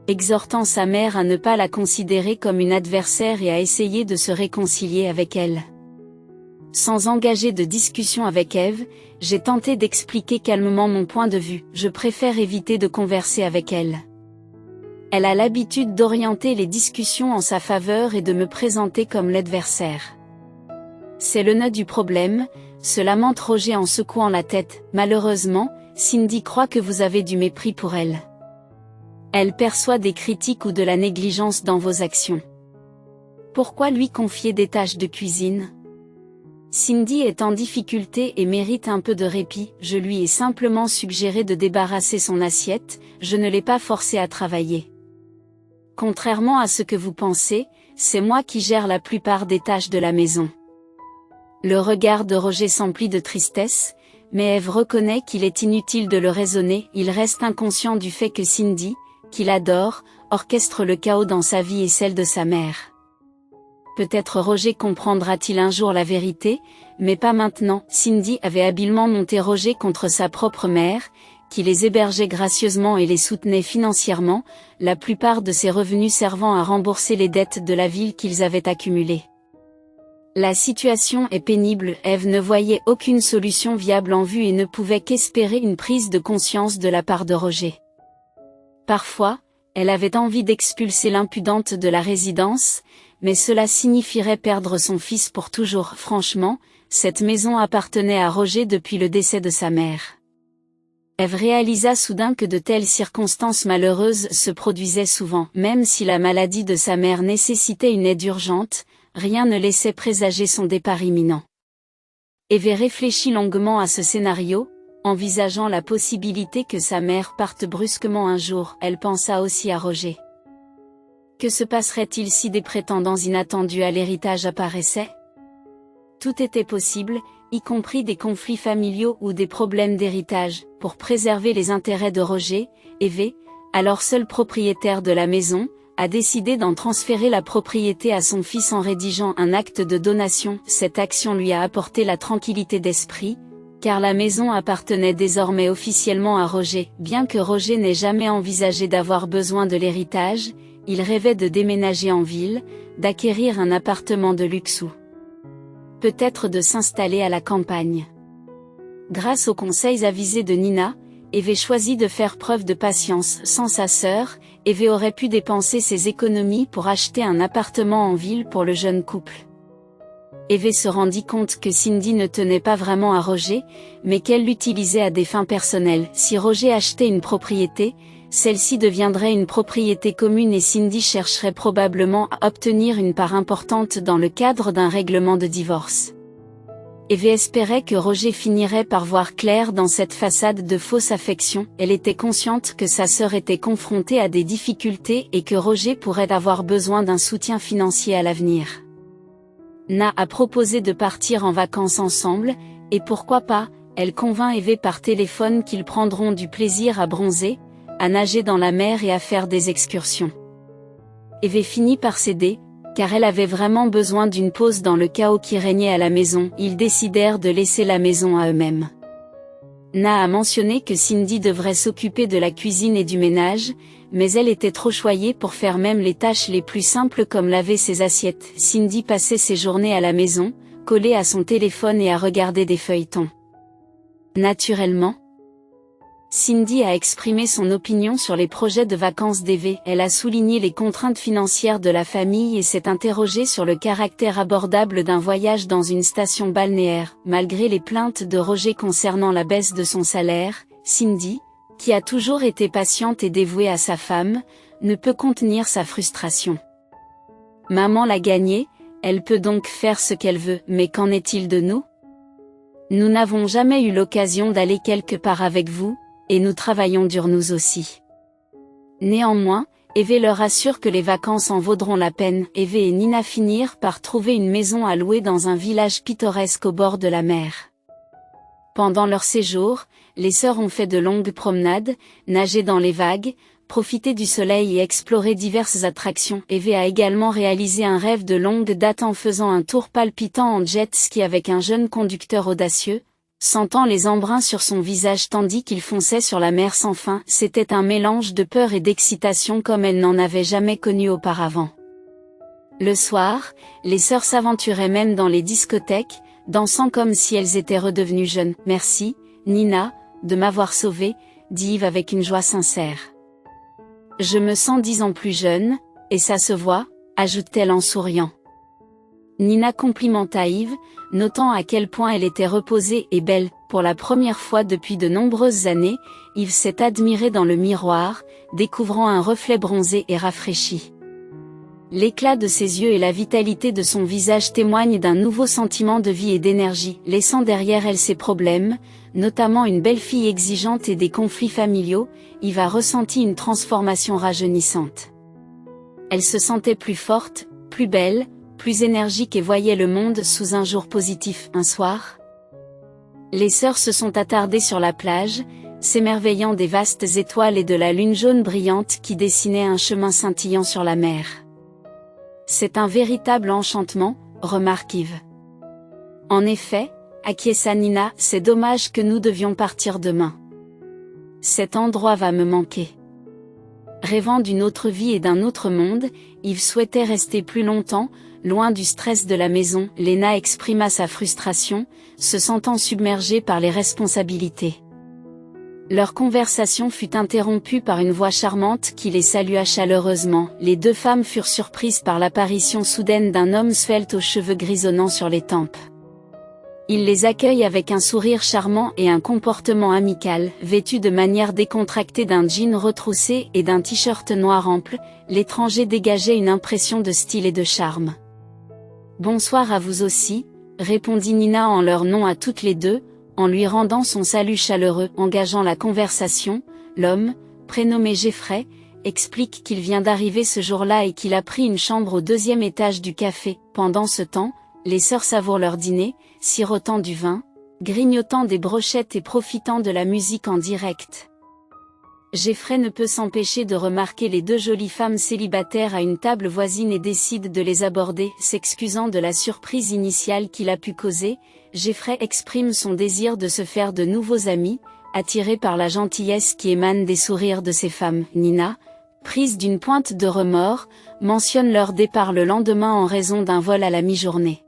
exhortant sa mère à ne pas la considérer comme une adversaire et à essayer de se réconcilier avec elle. Sans engager de discussion avec Eve, j'ai tenté d'expliquer calmement mon point de vue. Je préfère éviter de converser avec elle. Elle a l'habitude d'orienter les discussions en sa faveur et de me présenter comme l'adversaire. C'est le nœud du problème, se lamente Roger en secouant la tête. Malheureusement, Cindy croit que vous avez du mépris pour elle. Elle perçoit des critiques ou de la négligence dans vos actions. Pourquoi lui confier des tâches de cuisine ? Cindy est en difficulté et mérite un peu de répit. Je lui ai simplement suggéré de débarrasser son assiette, je ne l'ai pas forcée à travailler. Contrairement à ce que vous pensez, c'est moi qui gère la plupart des tâches de la maison. Le regard de Roger s'emplit de tristesse, mais Eve reconnaît qu'il est inutile de le raisonner. Il reste inconscient du fait que Cindy, qu'il adore, orchestre le chaos dans sa vie et celle de sa mère. Peut-être Roger comprendra-t-il un jour la vérité, mais pas maintenant. Cindy avait habilement monté Roger contre sa propre mère, qui les hébergeait gracieusement et les soutenait financièrement, la plupart de ses revenus servant à rembourser les dettes de la ville qu'ils avaient accumulées. La situation est pénible. Eve ne voyait aucune solution viable en vue et ne pouvait qu'espérer une prise de conscience de la part de Roger. Parfois, elle avait envie d'expulser l'impudente de la résidence, mais cela signifierait perdre son fils pour toujours. Franchement, cette maison appartenait à Roger depuis le décès de sa mère. Eve réalisa soudain que de telles circonstances malheureuses se produisaient souvent. Même si la maladie de sa mère nécessitait une aide urgente, rien ne laissait présager son départ imminent. Eve réfléchit longuement à ce scénario, envisageant la possibilité que sa mère parte brusquement un jour. Elle pensa aussi à Roger. Que se passerait-il si des prétendants inattendus à l'héritage apparaissaient ? Tout était possible, y compris des conflits familiaux ou des problèmes d'héritage. Pour préserver les intérêts de Roger, Eve, alors seul propriétaire de la maison, a décidé d'en transférer la propriété à son fils en rédigeant un acte de donation. Cette action lui a apporté la tranquillité d'esprit, car la maison appartenait désormais officiellement à Roger. Bien que Roger n'ait jamais envisagé d'avoir besoin de l'héritage, il rêvait de déménager en ville, d'acquérir un appartement de luxe ou peut-être de s'installer à la campagne. Grâce aux conseils avisés de Nina, Eve choisit de faire preuve de patience. Sans sa sœur, Eve aurait pu dépenser ses économies pour acheter un appartement en ville pour le jeune couple. Eve se rendit compte que Cindy ne tenait pas vraiment à Roger, mais qu'elle l'utilisait à des fins personnelles. Si Roger achetait une propriété, celle-ci deviendrait une propriété commune et Cindy chercherait probablement à obtenir une part importante dans le cadre d'un règlement de divorce. Eve espérait que Roger finirait par voir clair dans cette façade de fausse affection. Elle était consciente que sa sœur était confrontée à des difficultés et que Roger pourrait avoir besoin d'un soutien financier à l'avenir. Na a proposé de partir en vacances ensemble, et pourquoi pas, elle convainc Eve par téléphone qu'ils prendront du plaisir à bronzer, à nager dans la mer et à faire des excursions. Eve finit par céder, car elle avait vraiment besoin d'une pause dans le chaos qui régnait à la maison. Ils décidèrent de laisser la maison à eux-mêmes. Na a mentionné que Cindy devrait s'occuper de la cuisine et du ménage, mais elle était trop choyée pour faire même les tâches les plus simples comme laver ses assiettes. Cindy passait ses journées à la maison, collée à son téléphone et à regarder des feuilletons. Naturellement, Cindy a exprimé son opinion sur les projets de vacances d'Eve. Elle a souligné les contraintes financières de la famille et s'est interrogée sur le caractère abordable d'un voyage dans une station balnéaire. Malgré les plaintes de Roger concernant la baisse de son salaire, Cindy, qui a toujours été patiente et dévouée à sa femme, ne peut contenir sa frustration. Maman l'a gagné, elle peut donc faire ce qu'elle veut, mais qu'en est-il de nous ? Nous n'avons jamais eu l'occasion d'aller quelque part avec vous, et nous travaillons dur nous aussi. Néanmoins, Eve leur assure que les vacances en vaudront la peine. Eve et Nina finirent par trouver une maison à louer dans un village pittoresque au bord de la mer. Pendant leur séjour, les sœurs ont fait de longues promenades, nagé dans les vagues, profité du soleil et exploré diverses attractions. Eve a également réalisé un rêve de longue date en faisant un tour palpitant en jet ski avec un jeune conducteur audacieux, sentant les embruns sur son visage tandis qu'il fonçait sur la mer sans fin. C'était un mélange de peur et d'excitation comme elle n'en avait jamais connu auparavant. Le soir, les sœurs s'aventuraient même dans les discothèques, dansant comme si elles étaient redevenues jeunes. « Merci, Nina, de m'avoir sauvée », dit Eve avec une joie sincère. « Je me sens 10 ans plus jeune, et ça se voit », ajoute-t-elle en souriant. Nina complimenta Eve, notant à quel point elle était reposée et belle. Pour la première fois depuis de nombreuses années, Eve s'est admirée dans le miroir, découvrant un reflet bronzé et rafraîchi. L'éclat de ses yeux et la vitalité de son visage témoignent d'un nouveau sentiment de vie et d'énergie, laissant derrière elle ses problèmes, notamment une belle-fille exigeante et des conflits familiaux. Eve a ressenti une transformation rajeunissante. Elle se sentait plus forte, plus belle, plus énergique et voyait le monde sous un jour positif. Un soir, les sœurs se sont attardées sur la plage, s'émerveillant des vastes étoiles et de la lune jaune brillante qui dessinait un chemin scintillant sur la mer. C'est un véritable enchantement, remarque Eve. En effet, acquiesça Nina, c'est dommage que nous devions partir demain. Cet endroit va me manquer. Rêvant d'une autre vie et d'un autre monde, Eve souhaitait rester plus longtemps, loin du stress de la maison. Lena exprima sa frustration, se sentant submergée par les responsabilités. Leur conversation fut interrompue par une voix charmante qui les salua chaleureusement. Les deux femmes furent surprises par l'apparition soudaine d'un homme svelte aux cheveux grisonnants sur les tempes. Il les accueille avec un sourire charmant et un comportement amical. Vêtu de manière décontractée d'un jean retroussé et d'un t-shirt noir ample, l'étranger dégageait une impression de style et de charme. « Bonsoir à vous aussi », répondit Nina en leur nom à toutes les deux, en lui rendant son salut chaleureux. Engageant la conversation, l'homme, prénommé Jeffrey, explique qu'il vient d'arriver ce jour-là et qu'il a pris une chambre au 2e étage du café. Pendant ce temps, les sœurs savourent leur dîner, sirotant du vin, grignotant des brochettes et profitant de la musique en direct. Jeffrey ne peut s'empêcher de remarquer les deux jolies femmes célibataires à une table voisine et décide de les aborder. S'excusant de la surprise initiale qu'il a pu causer, Jeffrey exprime son désir de se faire de nouveaux amis, attiré par la gentillesse qui émane des sourires de ces femmes. Nina, prise d'une pointe de remords, mentionne leur départ le lendemain en raison d'un vol à la mi-journée.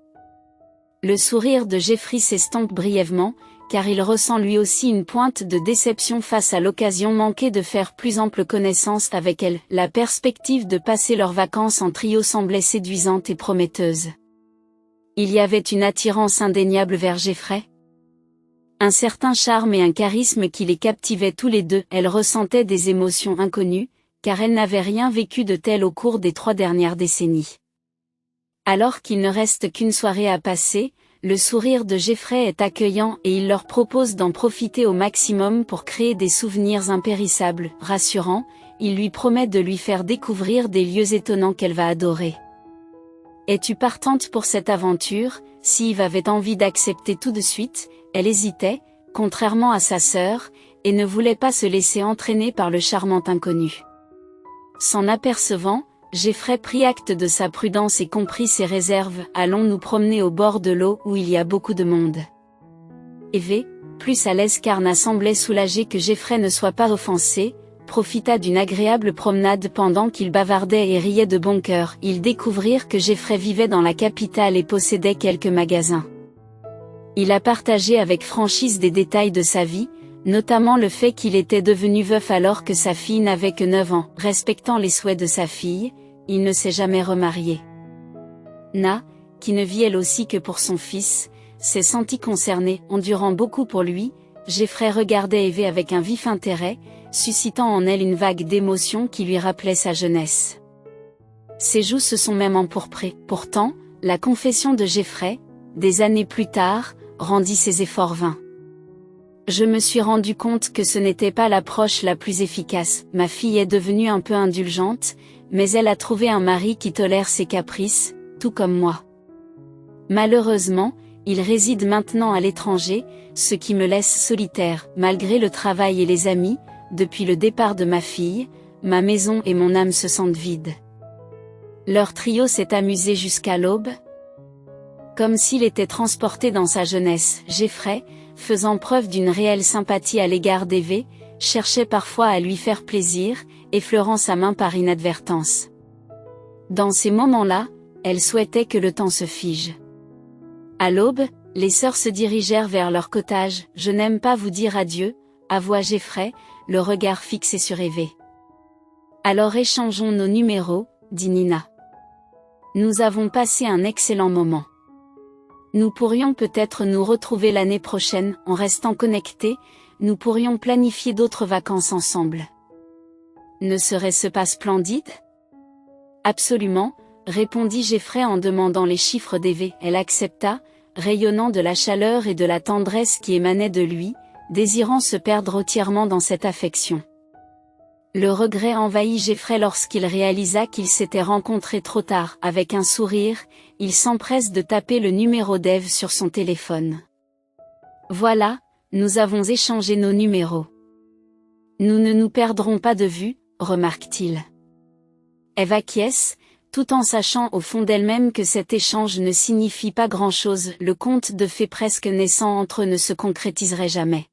Le sourire de Jeffrey s'estompe brièvement, car il ressent lui aussi une pointe de déception face à l'occasion manquée de faire plus ample connaissance avec elle. La perspective de passer leurs vacances en trio semblait séduisante et prometteuse. Il y avait une attirance indéniable vers Jeffrey. Un certain charme et un charisme qui les captivaient tous les deux. Elle ressentait des émotions inconnues, car elle n'avait rien vécu de tel au cours des 3 dernières décennies. Alors qu'il ne reste qu'une soirée à passer, le sourire de Jeffrey est accueillant et il leur propose d'en profiter au maximum pour créer des souvenirs impérissables. Rassurant, il lui promet de lui faire découvrir des lieux étonnants qu'elle va adorer. « Es-tu partante pour cette aventure ?» Si Eve avait envie d'accepter tout de suite, elle hésitait, contrairement à sa sœur, et ne voulait pas se laisser entraîner par le charmant inconnu. S'en apercevant, Jeffrey prit acte de sa prudence et comprit ses réserves. « Allons nous promener au bord de l'eau où il y a beaucoup de monde. » Eve, plus à l'aise car Nina semblait soulagée que Jeffrey ne soit pas offensé, profita d'une agréable promenade pendant qu'ils bavardaient et riaient de bon cœur. Ils découvrirent que Jeffrey vivait dans la capitale et possédait quelques magasins. Il a partagé avec franchise des détails de sa vie, notamment le fait qu'il était devenu veuf alors que sa fille n'avait que 9 ans. Respectant les souhaits de sa fille, il ne s'est jamais remarié. Na, qui ne vit elle aussi que pour son fils, s'est sentie concernée. Endurant beaucoup pour lui, Jeffrey regardait Eve avec un vif intérêt, suscitant en elle une vague d'émotion qui lui rappelait sa jeunesse. Ses joues se sont même empourprées. Pourtant, la confession de Jeffrey, des années plus tard, rendit ses efforts vains. Je me suis rendu compte que ce n'était pas l'approche la plus efficace. Ma fille est devenue un peu indulgente, mais elle a trouvé un mari qui tolère ses caprices, tout comme moi. Malheureusement, il réside maintenant à l'étranger, ce qui me laisse solitaire, malgré le travail et les amis, depuis le départ de ma fille, ma maison et mon âme se sentent vides. Leur trio s'est amusé jusqu'à l'aube. Comme s'il était transporté dans sa jeunesse, Jeffrey, faisant preuve d'une réelle sympathie à l'égard d'Eve, cherchait parfois à lui faire plaisir, effleurant sa main par inadvertance. Dans ces moments-là, elle souhaitait que le temps se fige. À l'aube, les sœurs se dirigèrent vers leur cottage. « Je n'aime pas vous dire adieu », avoua Jeffrey, le regard fixé sur Eve. « Alors échangeons nos numéros », dit Nina. « Nous avons passé un excellent moment. Nous pourrions peut-être nous retrouver l'année prochaine, en restant connectés, nous pourrions planifier d'autres vacances ensemble. Ne serait-ce pas splendide ? Absolument, répondit Jeffrey en demandant les chiffres d'Eve. Elle accepta, rayonnant de la chaleur et de la tendresse qui émanaient de lui, désirant se perdre entièrement dans cette affection. Le regret envahit Jeffrey lorsqu'il réalisa qu'ils s'étaient rencontrés trop tard. Avec un sourire, il s'empresse de taper le numéro d'Eve sur son téléphone. Voilà, nous avons échangé nos numéros. Nous ne nous perdrons pas de vue, remarque-t-il. Eve acquiesce, tout en sachant au fond d'elle-même que cet échange ne signifie pas grand-chose. Le conte de fées presque naissant entre eux ne se concrétiserait jamais.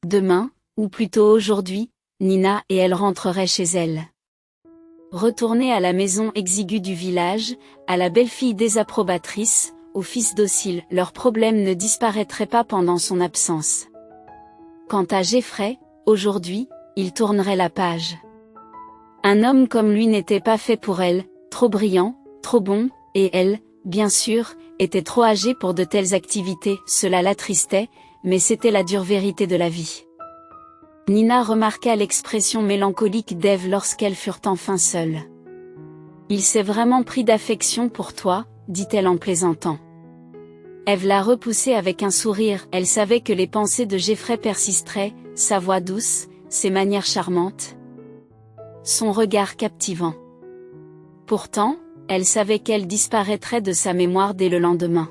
Demain, ou plutôt aujourd'hui, Nina et elle rentreraient chez elle. Retournée à la maison exiguë du village, à la belle-fille désapprobatrice, au fils docile, leurs problèmes ne disparaîtraient pas pendant son absence. Quant à Jeffrey, aujourd'hui, il tournerait la page. Un homme comme lui n'était pas fait pour elle, trop brillant, trop bon, et elle, bien sûr, était trop âgée pour de telles activités. Cela l'attristait, mais c'était la dure vérité de la vie. Nina remarqua l'expression mélancolique d'Eve lorsqu'elles furent enfin seules. « Il s'est vraiment pris d'affection pour toi », dit-elle en plaisantant. Eve la repoussait avec un sourire. Elle savait que les pensées de Jeffrey persisteraient, sa voix douce, ses manières charmantes, son regard captivant. Pourtant, elle savait qu'elle disparaîtrait de sa mémoire dès le lendemain.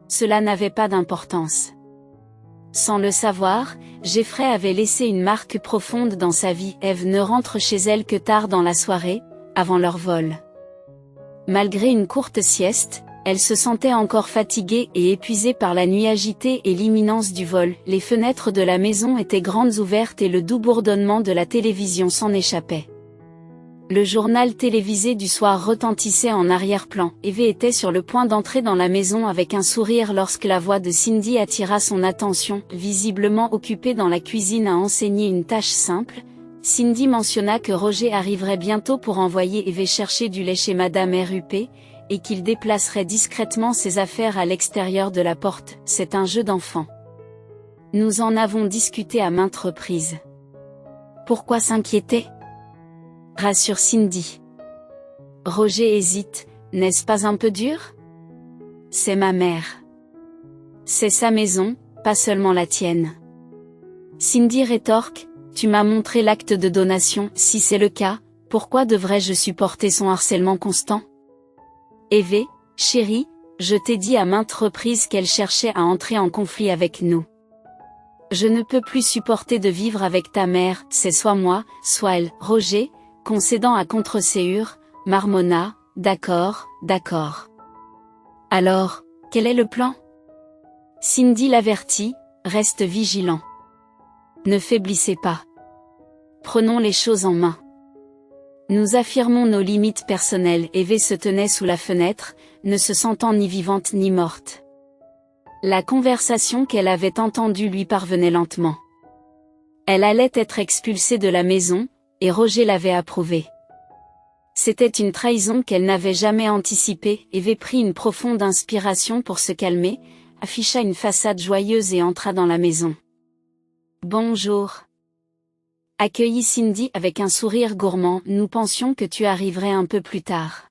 Cela n'avait pas d'importance. Sans le savoir, Jeffrey avait laissé une marque profonde dans sa vie. Eve ne rentre chez elle que tard dans la soirée, avant leur vol. Malgré une courte sieste, elle se sentait encore fatiguée et épuisée par la nuit agitée et l'imminence du vol. Les fenêtres de la maison étaient grandes ouvertes et le doux bourdonnement de la télévision s'en échappait. Le journal télévisé du soir retentissait en arrière-plan. Eve était sur le point d'entrer dans la maison avec un sourire lorsque la voix de Cindy attira son attention. Visiblement occupée dans la cuisine à enseigner une tâche simple, Cindy mentionna que Roger arriverait bientôt pour envoyer Eve chercher du lait chez Madame RUP, et qu'il déplacerait discrètement ses affaires à l'extérieur de la porte. C'est un jeu d'enfant. Nous en avons discuté à maintes reprises. Pourquoi s'inquiéter ? Rassure Cindy. Roger hésite, n'est-ce pas un peu dur ? C'est ma mère. C'est sa maison, pas seulement la tienne. Cindy rétorque, tu m'as montré l'acte de donation. Si c'est le cas, pourquoi devrais-je supporter son harcèlement constant ? Eve, chérie, je t'ai dit à maintes reprises qu'elle cherchait à entrer en conflit avec nous. Je ne peux plus supporter de vivre avec ta mère, c'est soit moi, soit elle. Roger, concédant à contre-séhure, marmonna, d'accord, d'accord. Alors, quel est le plan ? Cindy l'avertit, reste vigilant. Ne faiblissez pas. Prenons les choses en main. Nous affirmons nos limites personnelles. Eve se tenait sous la fenêtre, ne se sentant ni vivante ni morte. La conversation qu'elle avait entendue lui parvenait lentement. Elle allait être expulsée de la maison, et Roger l'avait approuvé. C'était une trahison qu'elle n'avait jamais anticipée. Eve prit une profonde inspiration pour se calmer, afficha une façade joyeuse et entra dans la maison. « Bonjour », accueillit Cindy avec un sourire gourmand. « Nous pensions que tu arriverais un peu plus tard. »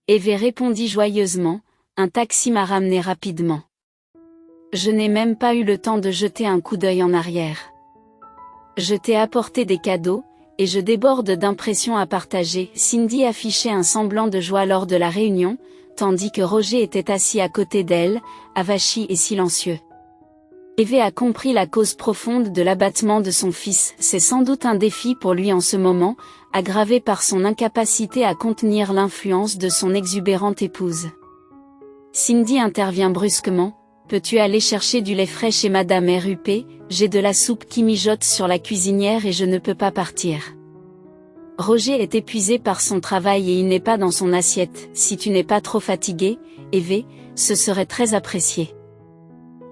Eve répondit joyeusement, « Un taxi m'a ramené rapidement. Je n'ai même pas eu le temps de jeter un coup d'œil en arrière. Je t'ai apporté des cadeaux, et je déborde d'impressions à partager. » Cindy affichait un semblant de joie lors de la réunion, tandis que Roger était assis à côté d'elle, avachi et silencieux. Eve a compris la cause profonde de l'abattement de son fils. C'est sans doute un défi pour lui en ce moment, aggravé par son incapacité à contenir l'influence de son exubérante épouse. Cindy intervient brusquement. Peux-tu aller chercher du lait frais chez Madame RUP? J'ai de la soupe qui mijote sur la cuisinière et je ne peux pas partir. Roger est épuisé par son travail et il n'est pas dans son assiette. Si tu n'es pas trop fatigué, Eve, ce serait très apprécié.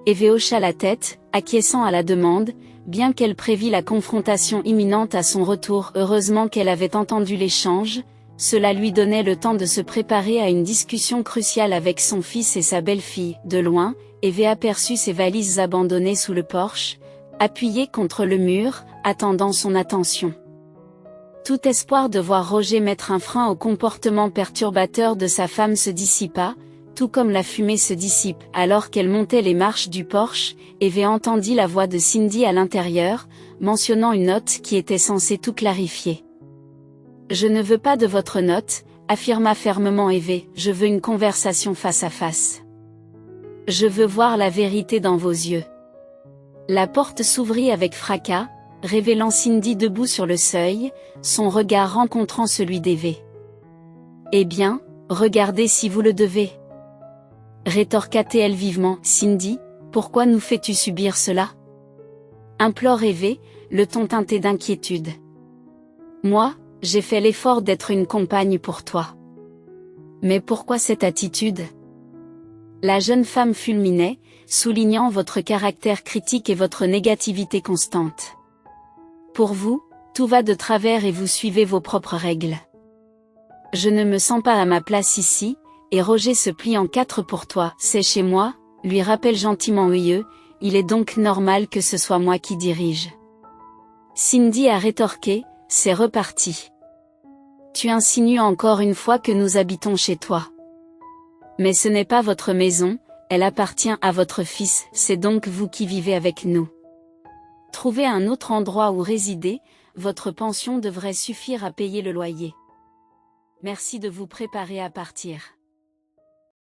Eve hocha la tête, acquiesçant à la demande, bien qu'elle prévît la confrontation imminente à son retour. Heureusement qu'elle avait entendu l'échange, cela lui donnait le temps de se préparer à une discussion cruciale avec son fils et sa belle-fille. De loin, Eve aperçut ses valises abandonnées sous le porche, appuyées contre le mur, attendant son attention. Tout espoir de voir Roger mettre un frein au comportement perturbateur de sa femme se dissipa, tout comme la fumée se dissipe. Alors qu'elle montait les marches du porche, Eve entendit la voix de Cindy à l'intérieur, mentionnant une note qui était censée tout clarifier. « Je ne veux pas de votre note, » affirma fermement Eve, « je veux une conversation face à face. Je veux voir la vérité dans vos yeux. » La porte s'ouvrit avec fracas, révélant Cindy debout sur le seuil, son regard rencontrant celui d'Eve. « Eh bien, regardez si vous le devez. » rétorqua-t-elle vivement. « Cindy, pourquoi nous fais-tu subir cela ?» implore Eve, le ton teinté d'inquiétude. « Moi, j'ai fait l'effort d'être une compagne pour toi. Mais pourquoi cette attitude ?» La jeune femme fulminait, soulignant votre caractère critique et votre négativité constante. Pour vous, tout va de travers et vous suivez vos propres règles. Je ne me sens pas à ma place ici, et Roger se plie en quatre pour toi. C'est chez moi, lui rappelle gentiment Eux, il est donc normal que ce soit moi qui dirige. Cindy a rétorqué, c'est reparti. Tu insinues encore une fois que nous habitons chez toi. Mais ce n'est pas votre maison, elle appartient à votre fils, c'est donc vous qui vivez avec nous. Trouvez un autre endroit où résider, votre pension devrait suffire à payer le loyer. Merci de vous préparer à partir.